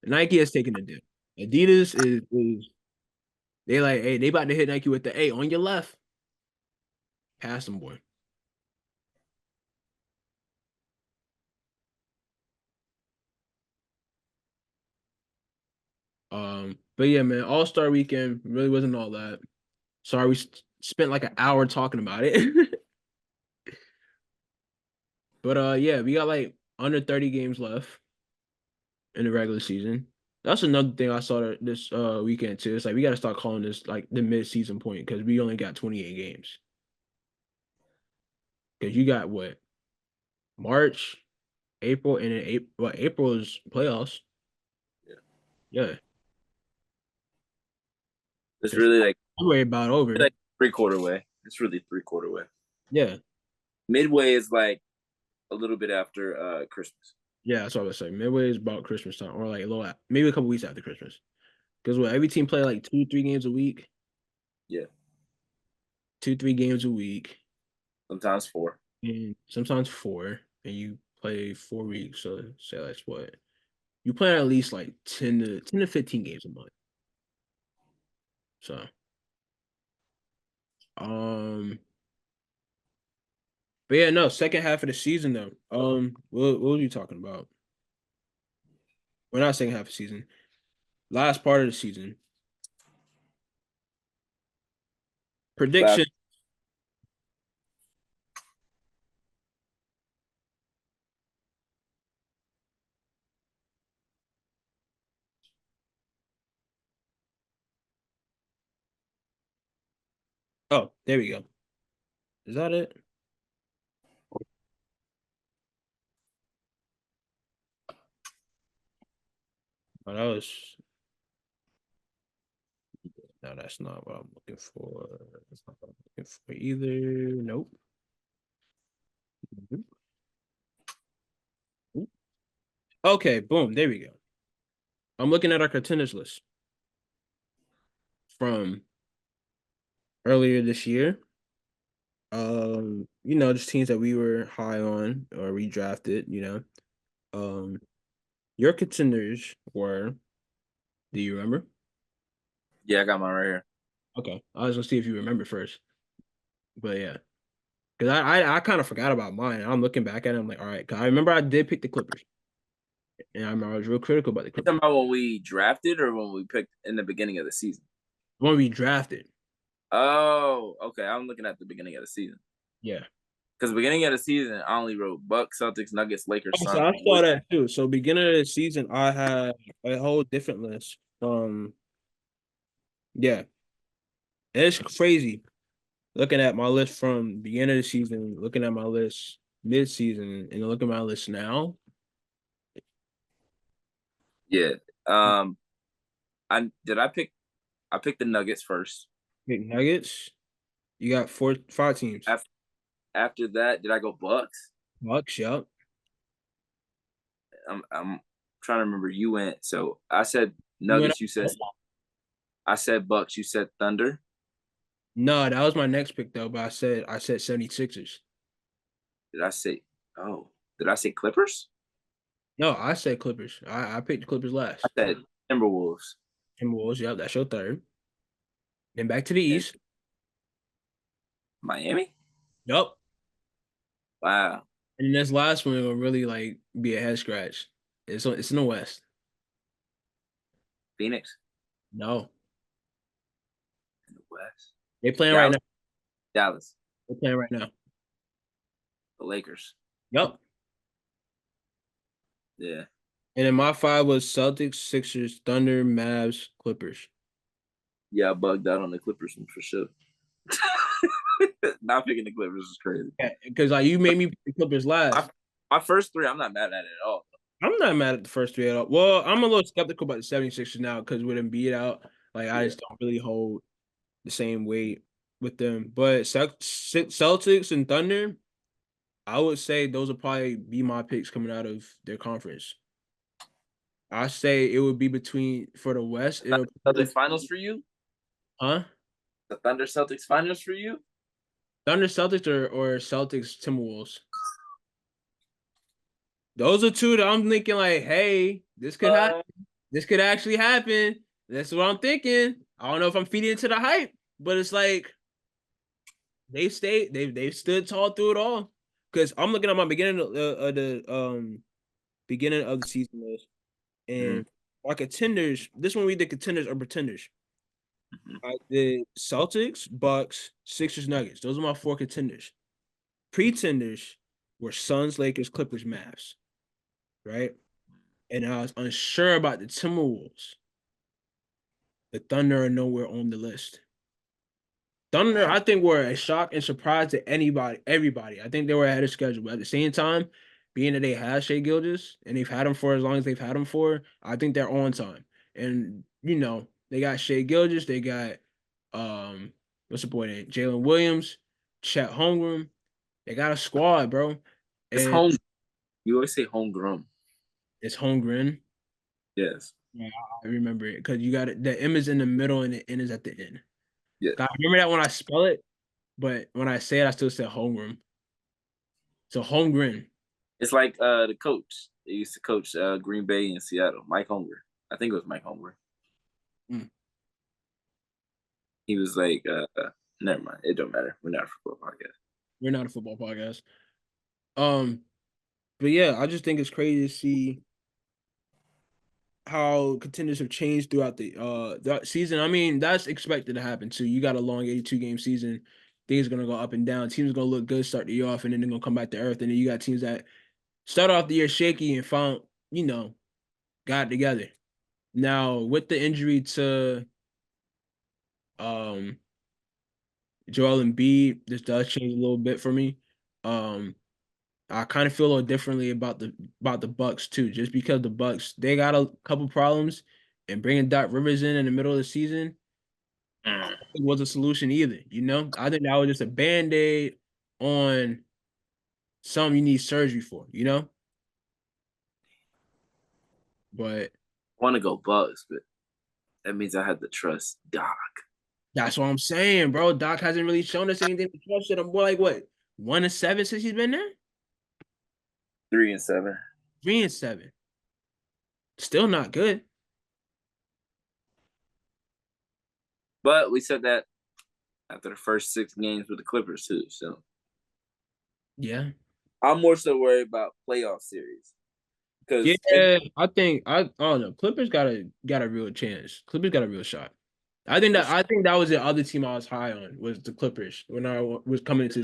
Nike has taken a dip. Adidas is they like, hey, they about to hit Nike with the A on your left. Pass them, boy. But yeah, man, All-Star weekend really wasn't all that. Sorry, we spent like an hour talking about it. But yeah, we got like under 30 games left in the regular season. That's another thing I saw this weekend too. It's like we got to start calling this like the mid-season point because we only got 28 games. Because you got what March, April, and then April is playoffs. Yeah. Yeah, It's because really like February about over. 3/4 way. It's really 3/4 way. Yeah, Midway is like a little bit after Christmas. yeah, that's what I was saying. Midway is about Christmas time, or like a little maybe a couple weeks after Christmas. Because what every team play like 2-3 games a week. Yeah. 2-3 games a week. Sometimes 4. And sometimes 4, and you play 4 weeks. So say that's what you play at least like 10 to 15 games a month. So, but yeah, no, second half of the season though. What were you talking about? We're not second half of the season. Last part of the season. Prediction. Oh, there we go. Is that it? Oh, that was. No, that's not what I'm looking for. That's not what I'm looking for either. Nope. Okay, boom. There we go. I'm looking at our contenders list from earlier this year. Just teams that we were high on or we drafted, your contenders were, do you remember? Yeah, I got mine right here. Okay. I was gonna see if you remember first. But yeah. Because I kind of forgot about mine. I'm looking back at it, I'm like, all right, 'cause I remember I did pick the Clippers. And I remember I was real critical about the You Clippers. talking about when we drafted or when we picked in the beginning of the season? When we drafted. Oh, okay. I'm looking at the beginning of the season. Yeah. Because the beginning of the season, I only wrote Bucks, Celtics, Nuggets, Lakers, So Suns. I saw that too. So beginning of the season, I had a whole different list. Yeah. It's crazy looking at my list from beginning of the season, looking at my list mid-season, and looking at my list now. Yeah. Um, I picked the Nuggets first. Pick Nuggets. You got 5 teams. After that, did I go Bucks? Bucks, yup. I'm trying to remember. You went. So I said You went Nuggets. You said I said Bucks. You said Thunder. No, that was my next pick though, but I said 76ers. Did I say? Oh, did I say Clippers? No, I said Clippers. I picked the Clippers I last. said Timberwolves. Timberwolves, yep, that's your third. Then back to the And East. Miami. Yup. Wow. And this last one will really like be a head scratch. It's in the West. Phoenix. No. In the West. They playing right Dallas. now. Dallas. They're playing right now. The Lakers. Yup. Yeah. And then my 5 was Celtics, Sixers, Thunder, Mavs, Clippers. Yeah, I bugged out on the Clippers one for sure. Not picking the Clippers is crazy. Yeah, because like you made me pick the Clippers last. My first 3, I'm not mad at it at all. I'm not mad at the first 3 at all. Well, I'm a little skeptical about the 76ers now because with them beat out, like I just don't really hold the same weight with them. But Celtics and Thunder, I would say those would probably be my picks coming out of their conference. I say it would be between for the West. Celtics finals for you? Huh? The Thunder Celtics finals for you? Thunder Celtics or Celtics Timberwolves. Those are 2 that I'm thinking like, hey, this could happen. This could actually happen. That's what I'm thinking. I don't know if I'm feeding into the hype, but it's like they've stood tall through it all. Because I'm looking at my beginning of the beginning of the season list, and our contenders. This one we did contenders or pretenders. I did Celtics, Bucks, Sixers, Nuggets. Those are my 4 contenders. Pretenders were Suns, Lakers, Clippers, Mavs. Right? and I was unsure about the Timberwolves. The Thunder are nowhere on the list. Thunder, I think, were a shock and surprise to everybody. I think they were ahead of schedule, but at the same time, being that they had Shea Gilgeous and they've had him for as long as they've had him for, I think they're on time. And they got Shea Gilgeous, they got what's the boy name? Jalen Williams, Chet Holmgren. They got a squad, bro. It's And home. You always say homegrown. it's Holmgren. Yes. Yeah, I remember it because you got it. The M is in the middle and the N is at the end. Yeah. I remember that when I spell it, but when I say it, I still say Holmgren. So Holmgren. It's like the coach. They used to coach Green Bay and Seattle. Mike Holmgren. I think it was Mike Holmgren. Mm. He was like, never mind. It don't matter. We're not a football podcast. We're not a football podcast. But yeah, I just think it's crazy to see how contenders have changed throughout the season. I mean, that's expected to happen too. You got a long 82 game season. Things are gonna go up and down. Teams are gonna look good, start the year off, and then they're gonna come back to earth. And then you got teams that start off the year shaky and found, got it together. Now with the injury to um Joel Embiid, this does change a little bit for me. I kind of feel a little differently about the Bucks too, just because the Bucks they got a couple problems, and bringing Doc Rivers in the middle of the season it was a solution either. I think that was just a band-aid on something you need surgery for. But I want to go Bucks, but that means I have to trust Doc. that's what I'm saying, bro. Doc hasn't really shown us anything to trust it. I'm more like what 1-7 since he's been there. 3-7. 3-7. Still not good. But we said that after the first 6 games with the Clippers too. So Yeah. I'm more so worried about playoff series. Because I think I don't know. Clippers got a real chance. Clippers got a real shot. I think that was the other team I was high on was the Clippers when I was coming into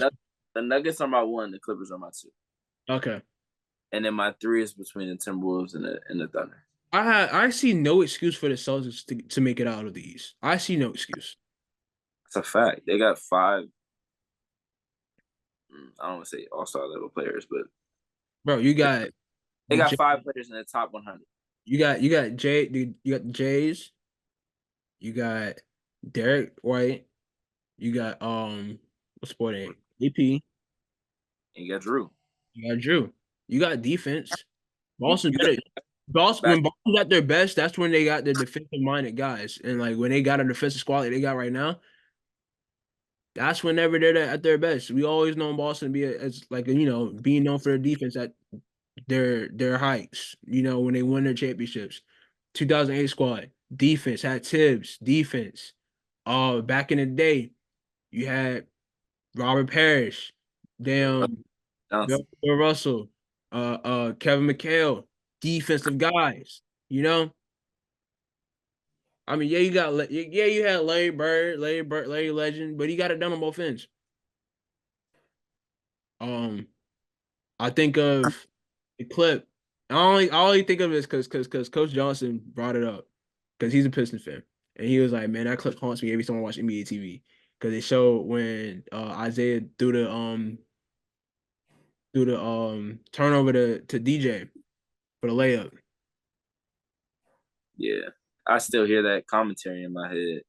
the Nuggets are my 1, the Clippers are my 2. Okay. And then my 3 is between the Timberwolves and the Thunder. I see no excuse for the Celtics to make it out of the East. I see no excuse. It's a fact. They got 5. I don't want to say all-star level players, but Bro, you got they got 5 players in the top 100. You got you got the Jays. You got Derek White. You got what's the name? AP. And you got Drew. You got Drew. You got defense. Boston better. When Boston's at their best, that's when they got their defensive minded guys. And like when they got a defensive squad like they got right now, that's whenever they're at their best. We always known Boston to be as like being known for their defense at their heights. When they win their championships. 2008 squad defense had Tibbs defense. Back in the day, you had Robert Parrish, Bill Russell, Kevin McHale, defensive guys. I mean, you had Larry Bird, Larry Legend, but he got it done on both ends. I think of the clip. I only think of it because Coach Johnson brought it up because he's a Pistons fan, and he was like, "Man, that clip haunts me every time I watch NBA TV." Because they show when Isaiah threw the turnover to DJ for the layup. Yeah, I still hear that commentary in my head.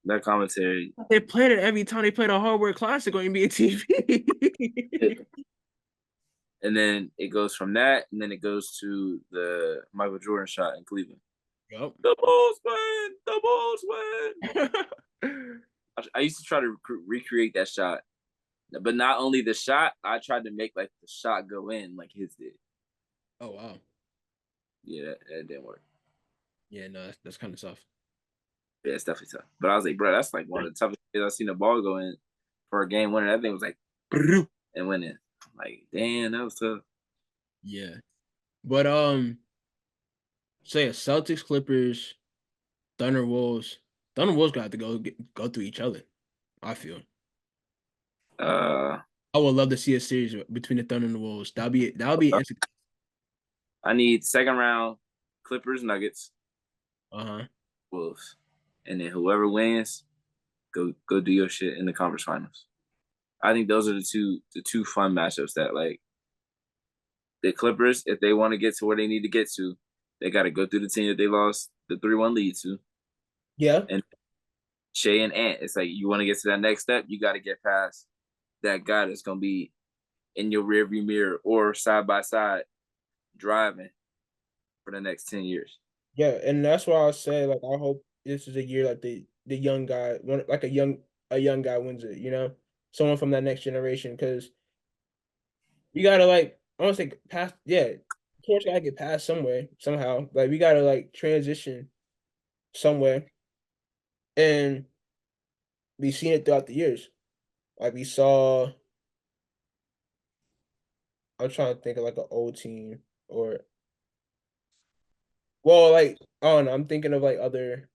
That commentary. They played it every time they played a Hardware Classic on NBA TV. And then it goes from that, and then it goes to the Michael Jordan shot in Cleveland. Yep. The Bulls win. I used to try to recreate that shot, but not only the shot, I tried to make like the shot go in like his did. Oh wow. Yeah, that didn't work. Yeah, no, that's kind of tough. Yeah, it's definitely tough. But I was like, bro, that's like one of the toughest things I've seen the ball go in for a game winner. That thing was like, and went in. I'm like, damn, that was tough. Yeah, but say Celtics, Clippers, Thunder Wolves. Thunder Wolves got to go through each other. I feel. I would love to see a series between the Thunder and the Wolves. That'll be I need second round Clippers, Nuggets, Uh-huh. Wolves, and then whoever wins, go do your shit in the conference finals. I think those are the two fun matchups that like the Clippers, if they want to get to where they need to get to, they got to go through the team that they lost the 3-1 lead to. Yeah. And Shea and Ant, it's like you want to get to that next step, you got to get past that guy that's gonna be in your rearview mirror or side by side driving for the next 10 years. Yeah, and that's why I say like I hope this is a year like the young guy, like a young guy wins it, you know, someone from that next generation, because you gotta like I want to say pass, yeah, torch gotta get passed somewhere somehow. Like we gotta like transition somewhere, and we seen it throughout the years. Like we saw, I'm trying to think of like an old team or well, like I don't know, I'm thinking of like other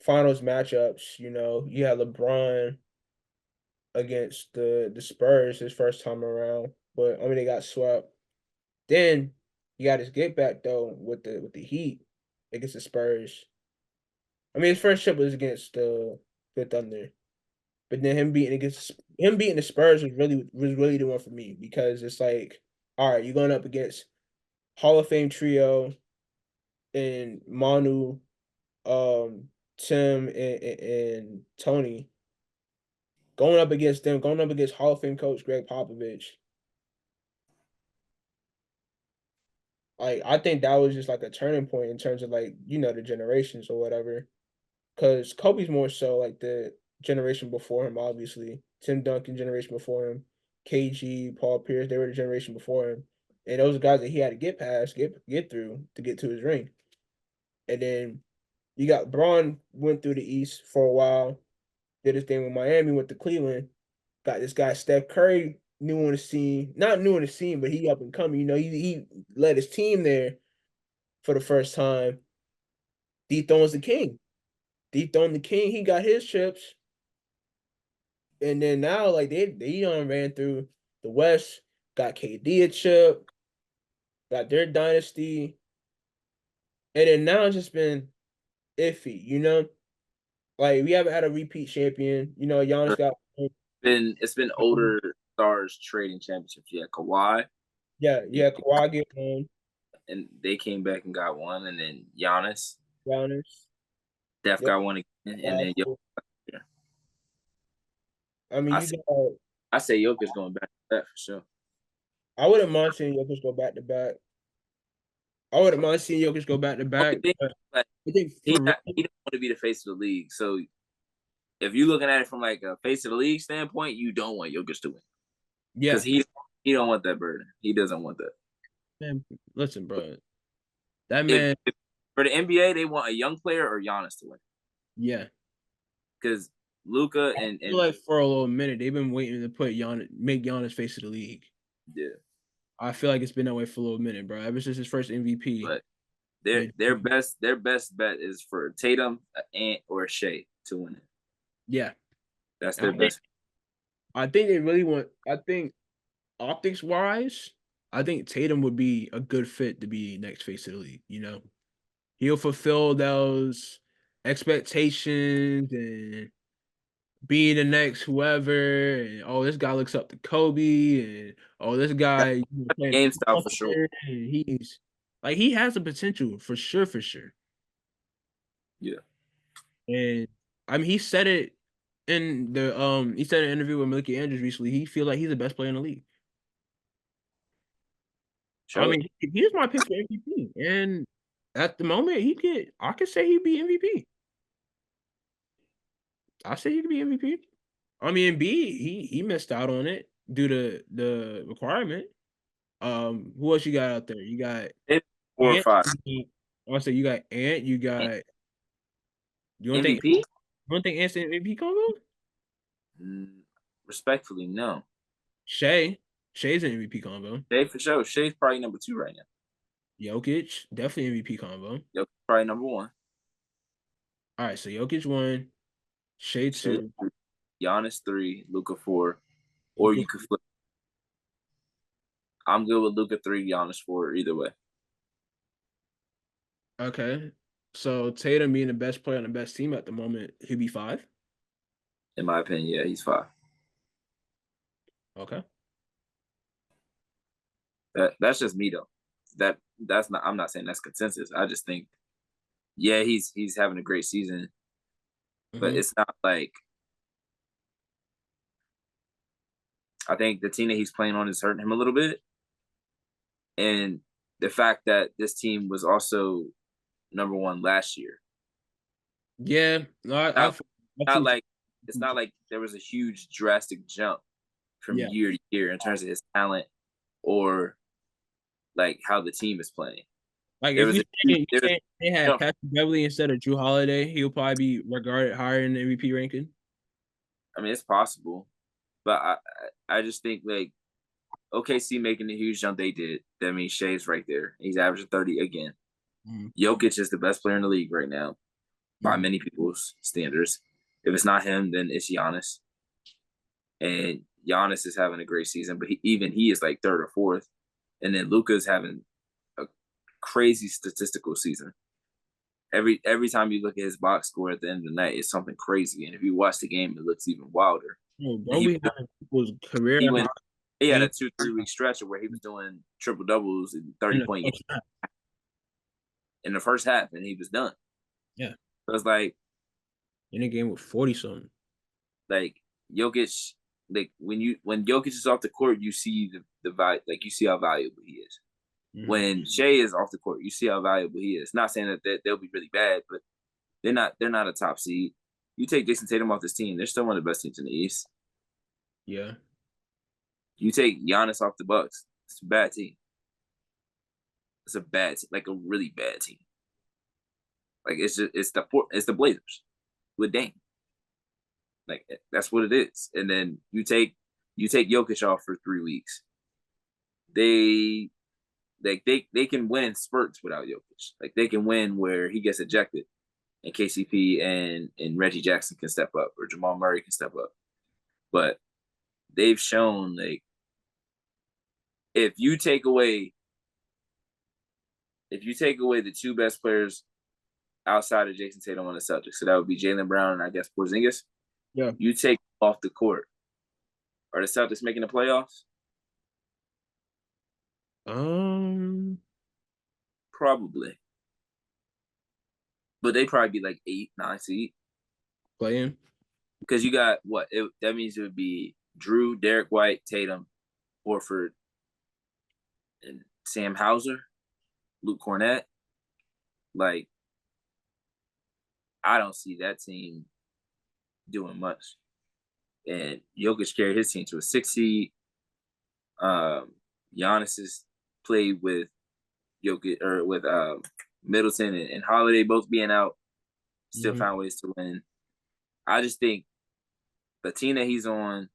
finals matchups. You know, you had LeBron against the Spurs his first time around, but I mean they got swept. Then he got his get back though with the Heat against the Spurs. I mean his first trip was against the Thunder, but then him beating the Spurs was really the one for me because it's like, all right, you're going up against Hall of Fame trio and Manu, Tim and Tony going up against them, going up against Hall of Fame coach Greg Popovich. Like I think that was just like a turning point in terms of like, you know, the generations or whatever. Cause Kobe's more so like the generation before him, obviously. Tim Duncan generation before him, KG, Paul Pierce, they were the generation before him. And those are guys that he had to get past, get through to get to his ring. And then you got Braun went through the East for a while, did his thing with Miami, went to Cleveland, got this guy Steph Curry new on the scene, not new on the scene, but he up and coming. You know, he led his team there for the first time. Dethrones the king. Dethroned the king. He got his chips, and then now like they done ran through the West, got KD a chip, got their dynasty, and then now it's just been iffy. You know, like we haven't had a repeat champion. You know, Giannis got It's been older stars trading championships. Yeah, Kawhi, yeah Kawhi get one, and they came back and got one, and then Giannis, Giannis. Steph Yep, got one again, and then last year. yeah. I mean, I you say got. I say Jokic going back to that for sure. I wouldn't mind seeing Jokic go back to back. I wouldn't mind seeing Jokic go back to Only back. thing, But like, I think for real, he don't want to be the face of the league. So if you're looking at it from like a face of the league standpoint, you don't want Jokic to win because yeah, he don't want that burden. He doesn't want that. man. Listen, bro, that If, man, if for the NBA, they want a young player or Giannis to win yeah. because Luka I feel and like for a little minute they've been waiting to put make Giannis face of the league. yeah, I feel like it's been that way for a little minute, bro. Ever since his first MVP. but Yeah, their best bet is for Tatum, Ant, or Shea to win it. yeah. That's And their best. I think they really want. I think optics wise, I think Tatum would be a good fit to be next face of the league. You know, he'll fulfill those expectations and be the next whoever. And oh, this guy looks up to Kobe, and oh, this guy playing Game style for sure. and he's like he has the potential for sure, for sure. Yeah, And I mean, he said it in the he said in an interview with Milky Andrews recently. He feel like he's the best player in the league. I show it. mean, he's my pick for MVP, and at the moment, I could say he'd be MVP. I say he could be MVP. I mean, B he missed out on it due to the requirement. Who else you got out there? You got It's 4 or Ant. 5 I want to say you got Ant. You got. You don't think? MVP. You don't think Ant's the MVP combo? Respectfully, no. Shea. Shea's an MVP combo. Shea for sure. Shea's probably number 2 right now. Jokic, definitely MVP combo. Yep, probably number 1. All right, so Jokic 1, Shea Shea 2, 3, Giannis 3, Luka 4, or Luka. you could flip. I'm good with Luka 3, Giannis 4, either way. Okay. So Tatum being the best player on the best team at the moment, he'd be 5. In my opinion, yeah, he's 5. Okay. That's just me though. That's not. I'm not saying that's consensus. I just think, yeah, he's having a great season, but Hmm. it's not like I think the team that he's playing on is hurting him a little bit, and the fact that this team was also number 1 last year. Yeah. No, I Not, feel, I not feel like it's not like there was a huge drastic jump from yeah. year to year in terms of his talent or like how the team is playing. Like There if was a huge you there was saying they a had jump. Patrick Beverly instead of Drew Holiday, he'll probably be regarded higher in the MVP ranking. I mean, it's possible, but I just think like OKC making the huge jump they did. That means Shea's right there. He's averaging 30 again. Mm-hmm. Jokic is the best player in the league right now by Mm-hmm. many people's standards. If it's not him, then it's Giannis. And Giannis is having a great season, but even he is like 3rd or 4th. And then Luka's having a crazy statistical season. Every time you look at his box score at the end of the night, it's something crazy. And if you watch the game, it looks even wilder. Oh, And bro, we had people's career he high went he had a game 2-3 week stretch where he was doing triple doubles and in 30-point the games first half. in the first half, and he was done. Yeah, So it's in a game with 40 something. like Jokic, like when Jokic is off the court, you see the value, like you see how valuable he is. Mm-hmm. When Shea is off the court, you see how valuable he is. Not saying that they'll be really bad, but they're not a top seed. You take Jason Tatum off this team, they're still one of the best teams in the East. Yeah, You take Giannis off the Bucks, it's a bad team. It's a bad team, like a really bad team. Like it's the Blazers with Dame. Like that's what it is. And then you take Jokic off for 3 weeks. They they can win in spurts without Jokic. Like they can win where he gets ejected and KCP and Reggie Jackson can step up or Jamal Murray can step up. But they've shown like if you take away the 2 best players outside of Jason Tatum on the Celtics, so that would be Jaylen Brown and I guess Porzingis. yeah. You take off the court. Are the Celtics making the playoffs? Um, Probably. But they probably be like 8, 9 seed. playing. Because you got what? That means it would be Drew, Derek White, Tatum, Horford, and Sam Hauser, Luke Cornett. Like, I don't see that team doing much. And Jokic carried his team to a 6 seed. Giannis has played with Jokic or with Middleton and Holiday both being out. Still Mm-hmm. found ways to win. I just think the team that he's on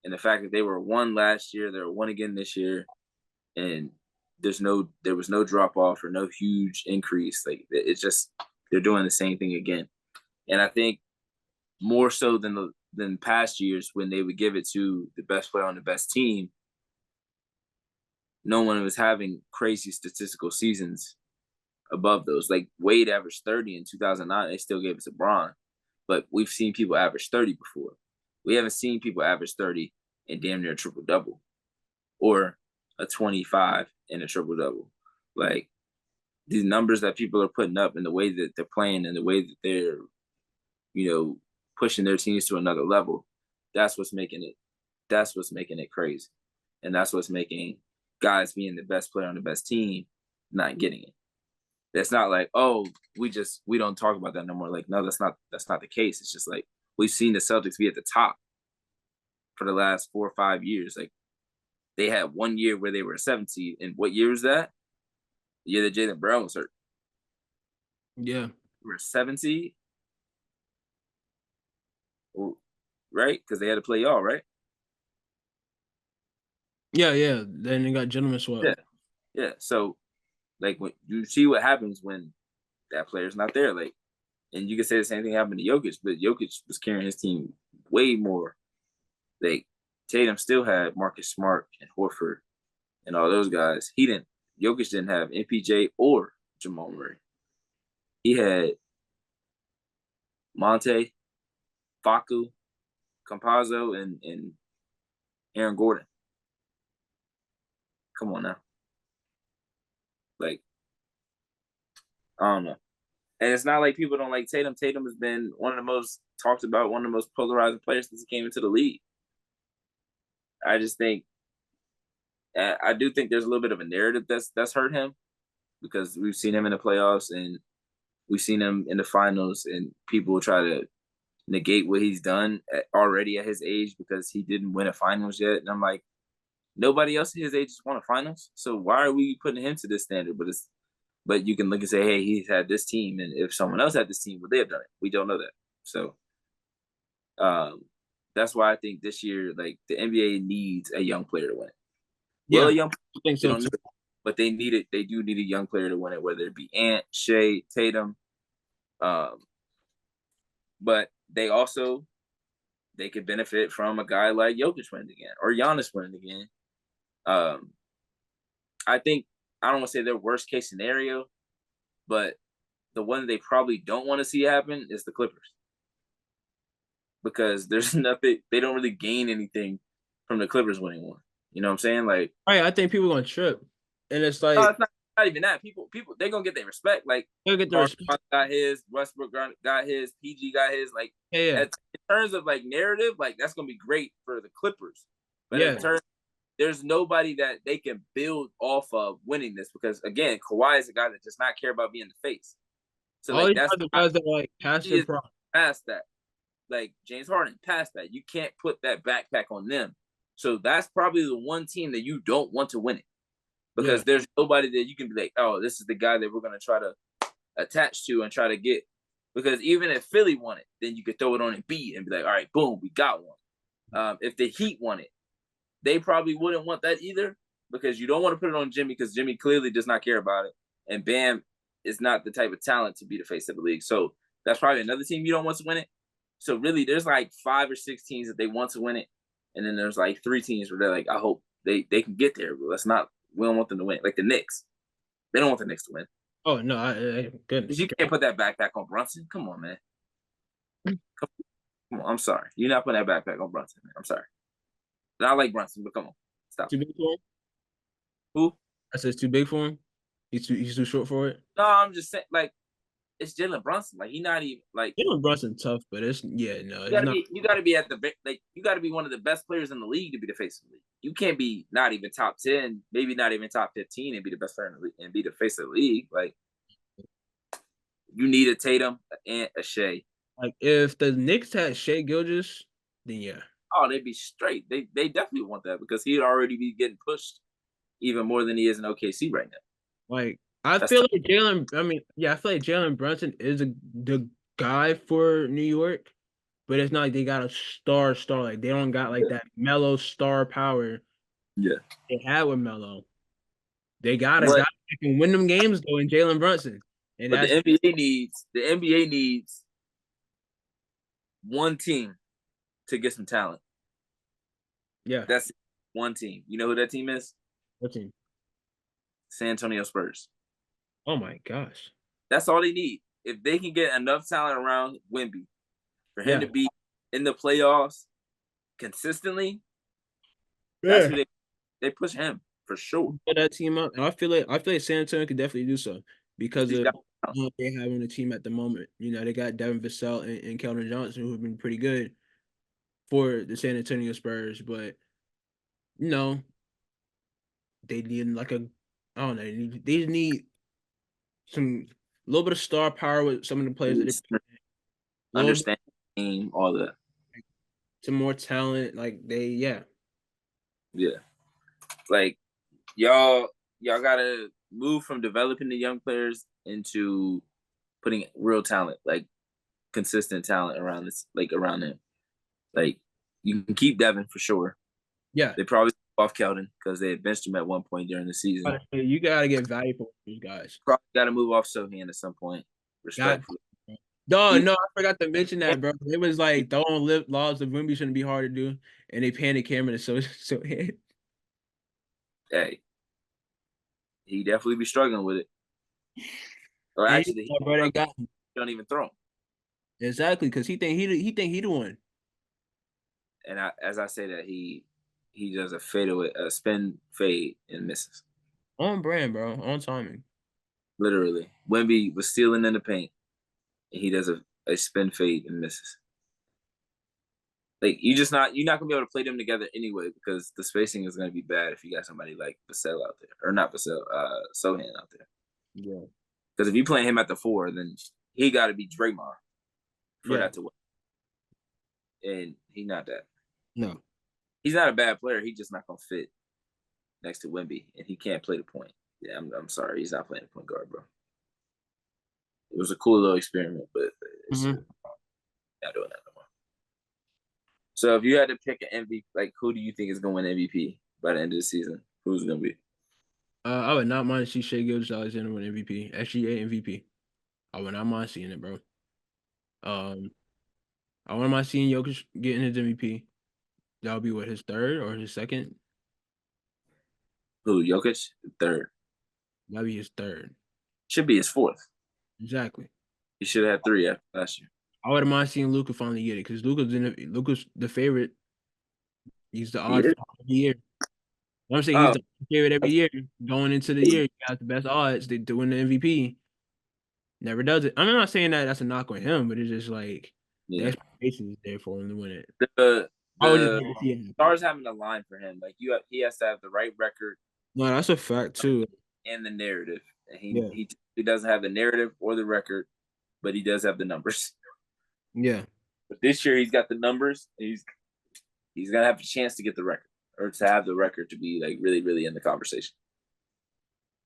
and the fact that they were 1 last year, they're 1 again this year, and there was no drop off or no huge increase. Like it's just they're doing the same thing again. And I think more so than past years when they would give it to the best player on the best team, no one was having crazy statistical seasons above those. Like Wade averaged 30 in 2009, they still gave it to Bron, but we've seen people average 30 before. We haven't seen people average 30 and damn near a triple double or a 25 and a triple double. Like these numbers that people are putting up and the way that they're playing and the way that they're, pushing their teams to another level, that's what's making it crazy. And that's what's making guys being the best player on the best team not getting it. It's not like, oh, we don't talk about that no more. Like, no, that's not the case. It's just like we've seen the Celtics be at the top for the last 4 or 5 years. Like they had 1 year where they were a 7 seed. And what year was that? The year that Jaylen Brown was hurt. Yeah. We were a 7 seed. Right? Because they had to play y'all, right? Yeah, yeah. Then they got gentleman swap. Yeah. Yeah. So like when you see what happens when that player's not there, like, and you can say the same thing happened to Jokic, but Jokic was carrying his team way more. Like Tatum still had Marcus Smart and Horford and all those guys. Jokic didn't have MPJ or Jamal Murray. He had Monte, Facu, Campazzo, and Aaron Gordon. Come on now. Like, I don't know. And it's not like people don't like Tatum. Tatum has been one of the most talked about, one of the most polarizing players since he came into the league. I just think, I do think there's a little bit of a narrative that's hurt him because we've seen him in the playoffs and we've seen him in the finals, and people will try to negate what he's done already at his age because he didn't win a finals yet. And I'm like, nobody else at his age has won a finals, so why are we putting him to this standard? But you can look and say, hey, he's had this team, and if someone else had this team, would they have done it? We don't know that. So that's why I think this year, like the NBA needs a young player to win it. Yeah, well, a young player, I think they so don't too. need it, but they need it. They do need a young player to win it, whether it be Ant, Shea, Tatum. But they could benefit from a guy like Jokic winning again or Giannis winning again. I think I don't want to say their worst case scenario, but the one they probably don't want to see happen is the Clippers because there's nothing. They don't really gain anything from the Clippers winning one. You know what I'm saying? Like, Right, I think people gonna trip, and it's no, like it's not even that. People, they're gonna get their respect. Like, they'll get the Carl respect. got his, Westbrook got his, PG got his. Like, Yeah, in terms of like narrative, like that's gonna be great for the Clippers. But in yeah, terms, there's nobody that they can build off of winning this because again, Kawhi is a guy that does not care about being the face. So all like these that's are the guys that are like past he their is prime. past that. Like James Harden, past that. You can't put that backpack on them. So that's probably the one team that you don't want to win it Yeah, because there's nobody that you can be like, oh, this is the guy that we're gonna try to attach to and try to get. Because even if Philly won it, then you could throw it on and beat and be like, all right, boom, we got one. If the Heat won it, they probably wouldn't want that either because you don't want to put it on Jimmy because Jimmy clearly does not care about it. And Bam is not the type of talent to be the face of the league. So that's probably another team you don't want to win it. So really, there's like 5 or 6 teams that they want to win it. And then there's like 3 teams where they're like, I hope they can get there, but we don't want them to win. Like the Knicks. They don't want the Knicks to win. oh no, goodness. You can't put that backpack on Brunson. Come on, man. Come on. I'm sorry. You're not putting that backpack on Brunson, man. I'm sorry. I like Brunson, but come on. Stop. Too big for him. Who? I said it's too big for him. He's too short for it. No, I'm just saying, like, it's Jalen Brunson. Like, he's not even like Jalen Brunson tough, but it's no, it's not. you gotta be at the like you gotta be one of the best players in the league to be the face of the league. You can't be not even top 10, maybe not even top 15 and be the best player in the league and be the face of the league. Like you need a Tatum and a Shea. Like if the Knicks had Shea Gilgeous, then yeah. Oh, they'd be straight. They definitely want that because he'd already be getting pushed even more than he is in OKC right now. Like I That's feel like Jalen. I mean, yeah, I feel like Jalen Brunson is the guy for New York, but it's not like they got a star. Like they don't got like that mellow star power yeah. they had with Melo. They got a guy But that can win them games though in Jalen Brunson, and but that's the NBA needs one team to get some talent. yeah. That's one team. You know who that team is? What team? San Antonio Spurs. Oh my gosh. That's all they need. If they can get enough talent around Wemby for him Yeah. to be in the playoffs consistently, that's Yeah. who they push him for sure. Put that team up, and I feel like San Antonio could definitely do so because He's of got what they have on the team at the moment. You know, they got Devin Vassell and Keldon Johnson who have been pretty good for the San Antonio Spurs, but you know, they need like a I don't know, they just need some a little bit of star power with some of the players that they a little bit understand the game, all that. some more talent. Like yeah. Yeah. Like y'all gotta move from developing the young players into putting real talent, like consistent talent around this, like around him. Like you can keep Devin for sure. Yeah. They probably off Keldon because they had benched him at one point during the season. You gotta get value for these guys. Probably got to move off Sohan at some point, respectfully. No, I forgot to mention that, bro. It was like throwing lip lobs of Wimby shouldn't be hard to do, and they panned the camera to so Hey, he definitely be struggling with it. Or And actually, he bro, that got him. don't even throw him. Exactly, because he think he the one. And as I say that, he does a fadeaway, a spin fade and misses. On brand, bro. On timing. Literally, Wemby was stealing in the paint, and he does a spin fade and misses. Like you're not gonna be able to play them together anyway because the spacing is gonna be bad if you got somebody like Vassell out there or not Vassell, Sohan out there. Yeah. Because if you play him at the 4, then he got to be Draymond for Yeah. that to win, and he's not that. No. He's not a bad player. He's just not gonna fit next to Wemby, and he can't play the point. Yeah, I'm sorry, he's not playing the point guard, bro. It was a cool little experiment, but it's Mm-hmm. not doing that no more. So if you had to pick an MVP, like who do you think is going to win MVP by the end of the season? Who's going to be? I would not mind to see Shai Gilgeous-Alexander win MVP. SGA MVP. I would not mind seeing it, bro. I wouldn't mind seeing Jokic getting his MVP. That would be what, his third or his second? Who? Jokic, third. That'd be his third. Should be his fourth. Exactly. He should have had 3 after last year. I wouldn't mind seeing Luka finally get it because Luka's the favorite. He's the He odd is? every year. I'm saying he's Oh, the favorite every year. Going into the year, you got the best odds to win the MVP. Never does it. I'm not saying that that's a knock on him, but it's just like the yeah. expectation is there for him to win it. The I would just the like to see it. stars having a line for him. Like he has to have the right record No, that's a fact too. and the narrative. And Yeah. he doesn't have the narrative or the record, but he does have the numbers. Yeah. But this year he's got the numbers. He's gonna have a chance to get the record or to have the record to be like really, really in the conversation.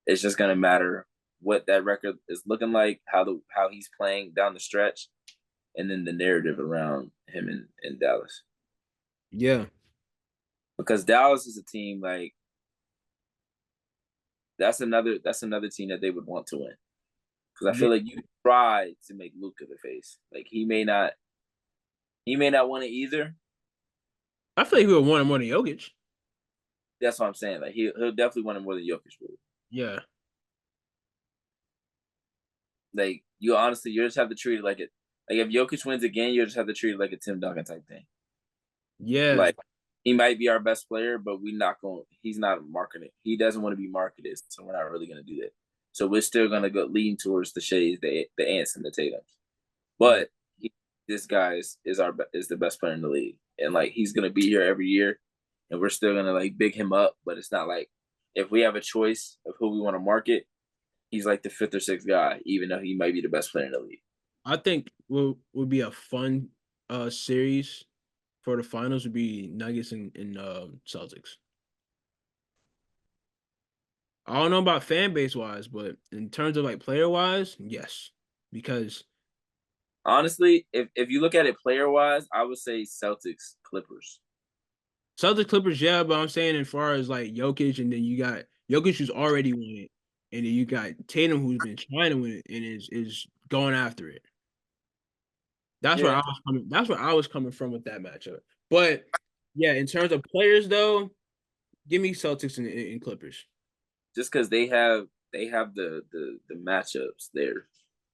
It's just gonna matter what that record is looking like, how he's playing down the stretch, and then the narrative around him in Dallas. Yeah. Because Dallas is a team like that's another team that they would want to win. Because I feel like you try to make Luka the face. Like he may not want it either. I feel like he would want it more than Jokic. That's what I'm saying. Like he'll definitely want it more than Jokic would. Yeah. Like you just have to treat it like it. Like if Jokic wins again, you just have to treat it like a Tim Duncan type thing. Yeah. Like he might be our best player, but he's not marketing. He doesn't want to be marketed, so we're not really gonna do that. So we're still gonna go lean towards the Shays, the Ants, and the Tatums. But this guy is the best player in the league, and like he's gonna be here every year, and we're still gonna like big him up. But it's not like if we have a choice of who we want to market, he's like the 5th or 6th guy, even though he might be the best player in the league. I think would be a fun series for the finals would be Nuggets and Celtics. I don't know about fan base wise, but in terms of like player wise, yes. Because honestly, if you look at it player wise, I would say Celtics Clippers. Celtics Clippers, yeah, but I'm saying as far as like Jokic, and then you got Jokic who's already won it, and then you got Tatum who's been trying to win it and is going after it. That's where I was coming. That's where I was coming from with that matchup. But yeah, in terms of players, though, give me Celtics and Clippers. Just because they have the matchups there.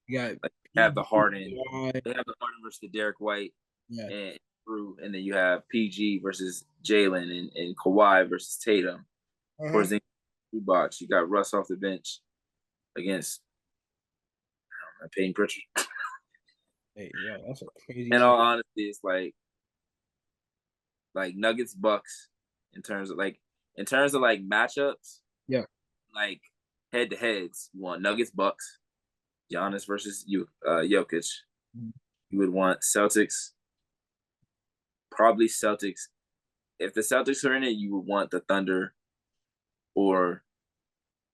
Yeah, like have the Harden. They have the Harden versus the Derek White, and Drew, and then you have PG versus Jalen and Kawhi versus Tatum. For example, box, you got Russ off the bench against Payne Pritchard. Hey, yeah, that's a crazy. In all honesty, it's like Nuggets Bucks in terms of like matchups. Yeah, like head to heads. You want Nuggets Bucks, Giannis versus Jokic. You would want Celtics, probably Celtics. If the Celtics are in it, you would want the Thunder or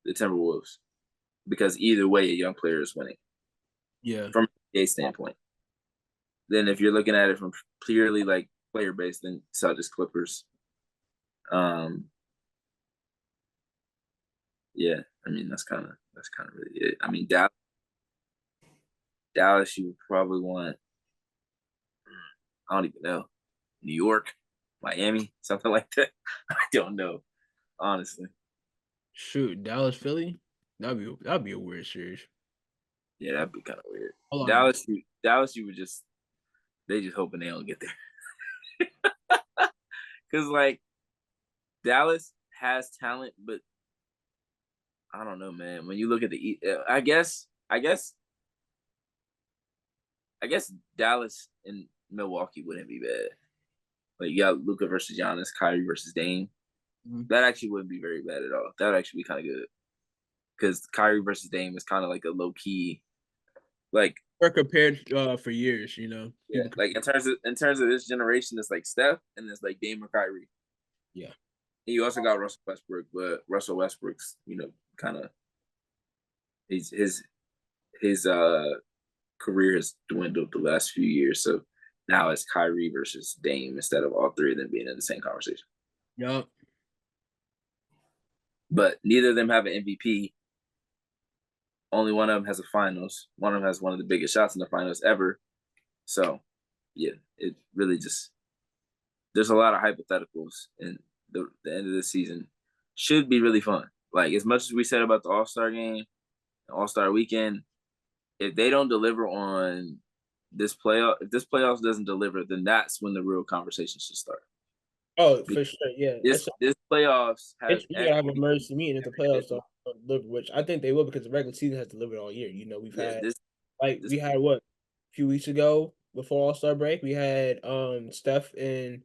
the Timberwolves, because either way, a young player is winning. Yeah, from a standpoint. Then if you're looking at it from purely like player base, then Celtics Clippers. Yeah, I mean that's kind of really it. I mean Dallas, you would probably want. I don't even know. New York, Miami, something like that. I don't know, honestly. Shoot, Dallas, Philly, that'd be a weird series. Yeah, that'd be kind of weird. Hold on. Dallas, you would just they just hoping they don't get there. Because like Dallas has talent, but I don't know, man. When you look at I guess Dallas and Milwaukee wouldn't be bad. Like you got Luka versus Giannis, Kyrie versus Dame. Mm-hmm. That actually wouldn't be very bad at all. That would actually be kind of good because Kyrie versus Dame is kind of like a low key, like We're compared for years, you know. yeah, People, like in terms of this generation, it's like Steph and it's like Dame or Kyrie. yeah. And you also got Russell Westbrook, but Russell Westbrook's kind of his career has dwindled the last few years. So now it's Kyrie versus Dame instead of all three of them being in the same conversation. Yup. But neither of them have an MVP. Only one of them has a finals. One of them has one of the biggest shots in the finals ever. So, yeah, it really just there's a lot of hypotheticals, and the end of the season should be really fun. Like as much as we said about the All-Star game, All-Star weekend, if they don't deliver on if this playoffs doesn't deliver, then that's when the real conversation should start. Oh, Because for sure. Yeah. this playoffs has You gotta have every emergency meeting if the playoffs don't deliver, which I think they will because the regular season has delivered all year. You know, we've yeah had this we had what a few weeks ago before All-Star break, we had Steph and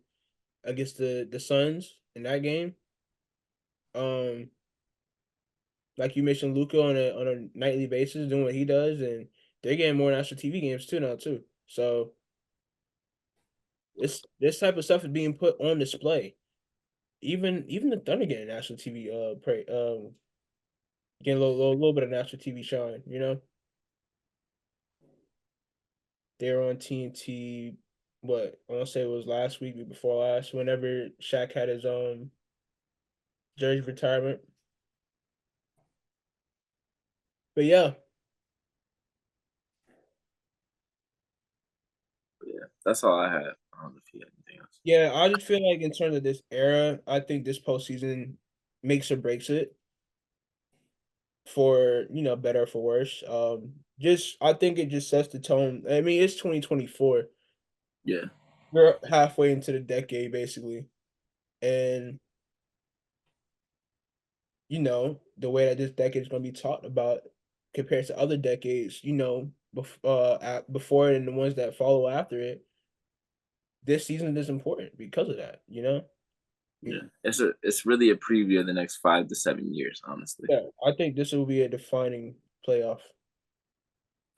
against the Suns in that game. Um, like you mentioned, Luca on a nightly basis doing what he does, and they're getting more national TV games too now too. So this type of stuff is being put on display. Even the Thunder getting national TV getting a little bit of national TV shine, you know. They were on TNT. What I want to say it was last week, before last, whenever Shaq had his jersey retirement. But yeah, yeah, that's all I have. I don't know if you have anything else. yeah, I just feel like in terms of this era, I think this postseason makes or breaks it for better or for worse. Just I think it just sets the tone. I mean, it's 2024. Yeah, We're halfway into the decade basically, and the way that this decade is going to be talked about compared to other decades, before it and the ones that follow after it, this season is important because of that, yeah. It's really a preview of the next 5 to 7 years. Honestly, Yeah, I think this will be a defining playoff.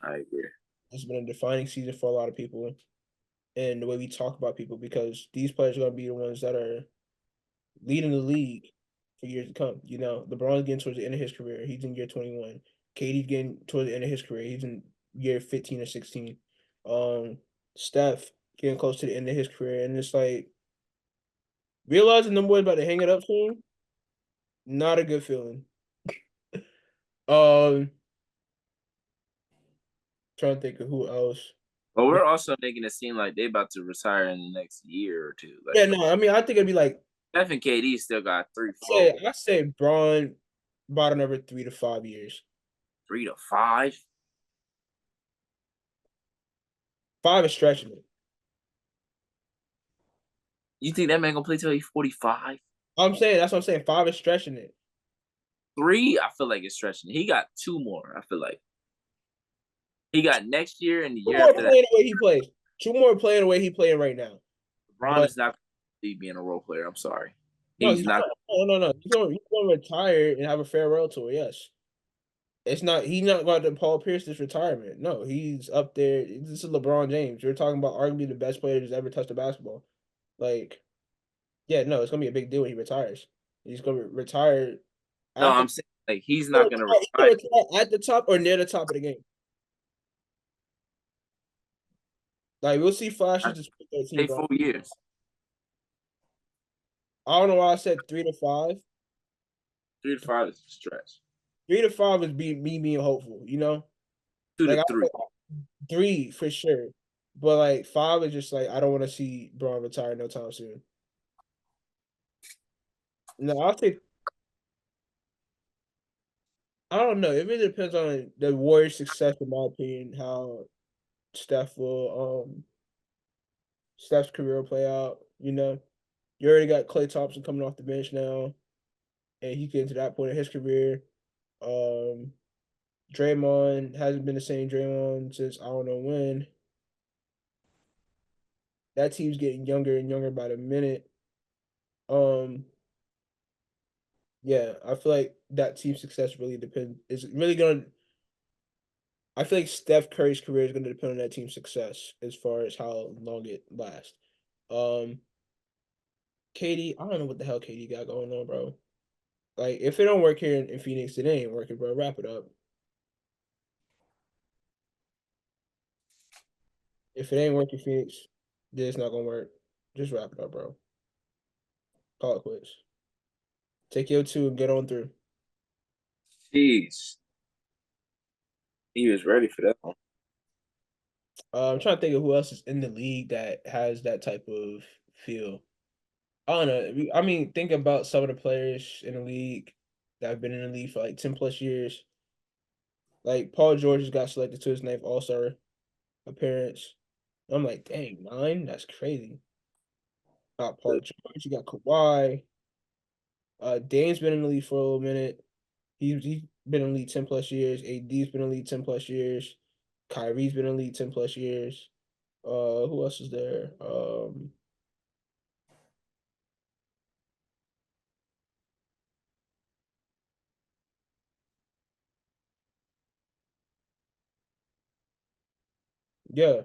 I agree. It's been a defining season for a lot of people and the way we talk about people because these players are going to be the ones that are leading the league for years to come. LeBron's getting towards the end of his career. He's in year 21. KD's getting towards the end of his career. He's in year 15 or 16. Um, Steph getting close to the end of his career. And it's like realizing them boys about to hang it up soon, not a good feeling. Um, Trying to think of who else. But we're also making it seem like they about to retire in the next year or two. Yeah, Like no, I mean I think it'd be like Steph and KD still got three, say four, I say Braun about another 3 to 5 years. 3 to 5. 5 is stretching it. You think that man gonna play till he's 45? That's what I'm saying. 5 is stretching it. 3, I feel like it's stretching. He got 2 more. I feel like he got next year and the Two year more after that. playing the way he plays. Two more playing the way he playing right now. LeBron But is not being a role player. I'm sorry. no, He's not. no. He's going to retire and have a farewell tour. Yes, it's not. He's not about to Paul Pierce this retirement. No, he's up there. This is LeBron James. You're talking about arguably the best player that's ever touched the basketball. Like, yeah, no, it's gonna be a big deal when he retires. He's gonna retire No, at the I'm saying like he's not gonna retire. at the top or near the top of the game. Like we'll see I flashes in say 2013, bro. 4 years. I don't know why I said 3 to 5. 3 to 5 is a stretch. 3 to 5 is me being hopeful, Two to Like three. 3 for sure. But like 5 is just like I don't want to see Braun retire no time soon. No, I don't know. It really depends on the Warriors' success, in my opinion, how Steph's career will play out. You know, you already got Klay Thompson coming off the bench now, and he's getting to that point in his career. Um, Draymond hasn't been the same Draymond since I don't know when. That team's getting younger and younger by the minute. Um, yeah, I feel like that team's success really depends. Is really gonna. I feel like Steph Curry's career is going to depend on that team's success as far as how long it lasts. Um, Katie, I don't know what the hell Katie got going on, bro. Like, if it don't work here in Phoenix, it ain't working, bro. Wrap it up. If it ain't working Phoenix, then it's not gonna work. Just wrap it up, bro. Call it quits. Take your two and get on through. Jeez. He was ready for that one. I'm trying to think of who else is in the league that has that type of feel. I don't know. I mean, think about some of the players in the league that have been in the league for like 10 plus years. Like Paul George just got selected to his ninth All Star appearance. I'm like, dang, 9? That's crazy. Paul George, you got Kawhi. Dame's been in the league for a little minute. He's been in the league 10 plus years. AD's been in the league 10 plus years. Kyrie's been in the league 10 plus years. Who else is there? Yeah.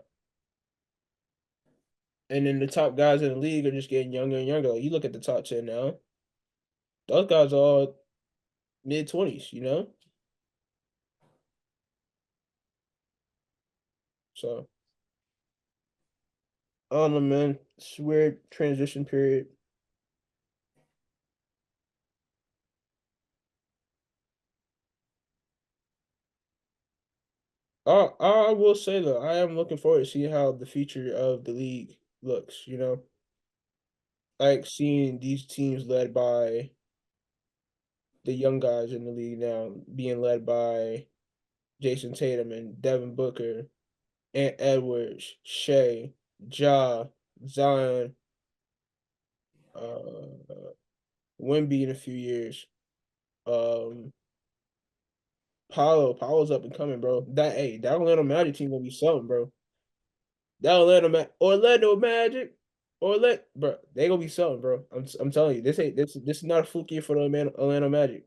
And then the top guys in the league are just getting younger and younger. Like you look at the top 10 now. Those guys are all mid-20s, you know? So I don't know, man. It's a weird transition period. I will say though, I am looking forward to seeing how the future of the league looks, you know? Like seeing these teams led by the young guys in the league now, being led by Jason Tatum and Devin Booker, Ant Edwards, Shea, Ja, Zion, uh, Wemby in a few years. Paolo's up and coming, bro. That Orlando Magic team gonna be something, bro. That Orlando Magic, bro, they gonna be something, bro. I'm telling you, this is not a fluke year for the Orlando Magic.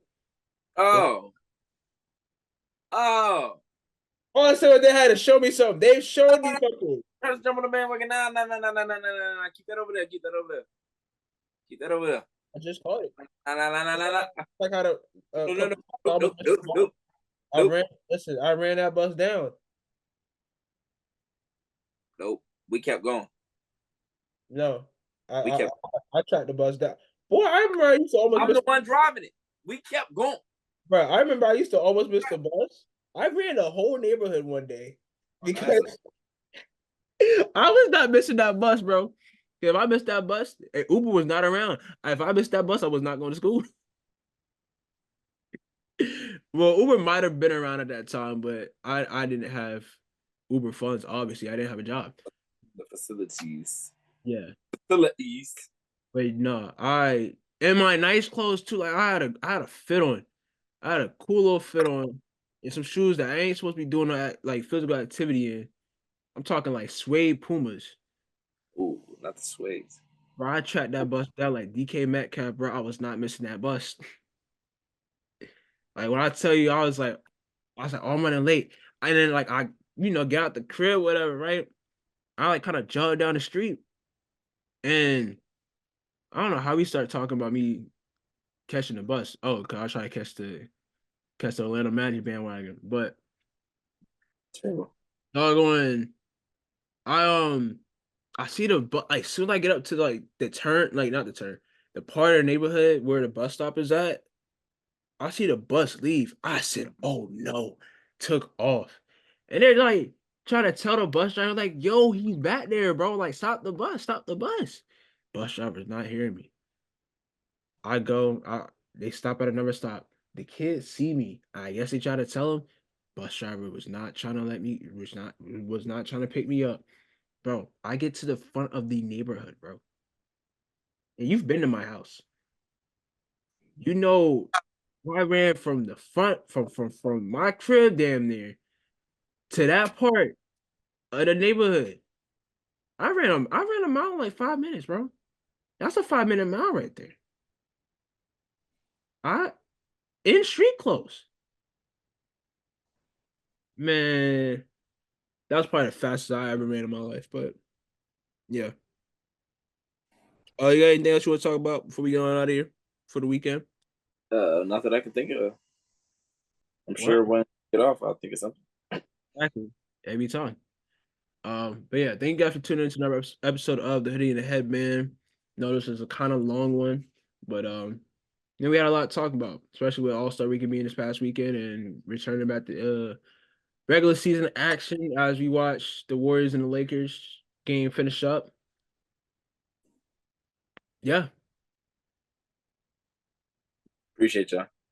Oh. Oh. All I said was they had to show me something. They've shown me something. Trying to jump on the bandwagon. Nah. Keep that over there. Keep that over there. Keep that over there. I just caught it. Nah. Like how the No. almost missed the ball. I ran that bus down. Nope. We kept going. No, We kept. I tracked the bus down. Boy, I remember I used to almost. I'm the one driving it. We kept going. Bro, I remember I used to almost miss the bus. I ran the whole neighborhood one day because I was not missing that bus, bro. If I missed that bus, Uber was not around. If I missed that bus, I was not going to school. Well, Uber might have been around at that time, but I didn't have Uber funds. Obviously, I didn't have a job. The facilities. Yeah. Facilities. Wait, no, in my nice clothes too. Like I had a fit on. I had a cool little fit on and some shoes that I ain't supposed to be doing like physical activity in. I'm talking like suede Pumas. Ooh, not the suede. Bro, I tracked that bus down like DK Metcalf, bro. I was not missing that bus. Like when I tell you, I was like, oh, I'm running late. And then like I, get out the crib, whatever, right? I like kind of jogged down the street. And I don't know how we started talking about me catching the bus. Oh, cause I was trying to catch the Atlanta Magic bandwagon. But doggone, I I see the bus like soon as I get up to like the turn, like not the turn, the part of the neighborhood where the bus stop is at. I see the bus leave. I said, "Oh no!" Took off, and they're like trying to tell the bus driver, like, "Yo, he's back there, bro! Like, stop the bus! Stop the bus!" Bus driver's not hearing me. I go. They stop at another stop. The kids see me. I guess they try to tell him. Bus driver was not trying to let me. Was not trying to pick me up, bro. I get to the front of the neighborhood, bro, and you've been to my house. You know, I ran from the front from my crib, damn near, to that part of the neighborhood. I ran a mile in like 5 minutes, bro. That's a 5 minute mile right there. I in street clothes. Man, that was probably the fastest I ever ran in my life. But yeah. Oh, you got anything else you want to talk about before we get on out of here for the weekend? Not that I can think of. I'm Well, sure when I get off, I'll think of something. exactly. Every time. But yeah, thank you guys for tuning into another episode of the Hoodie and the Headband. No, this is a kind of long one, but we had a lot to talk about, especially with All-Star Weekend being this past weekend and returning back to regular season action as we watch the Warriors and the Lakers game finish up. Yeah. Appreciate y'all.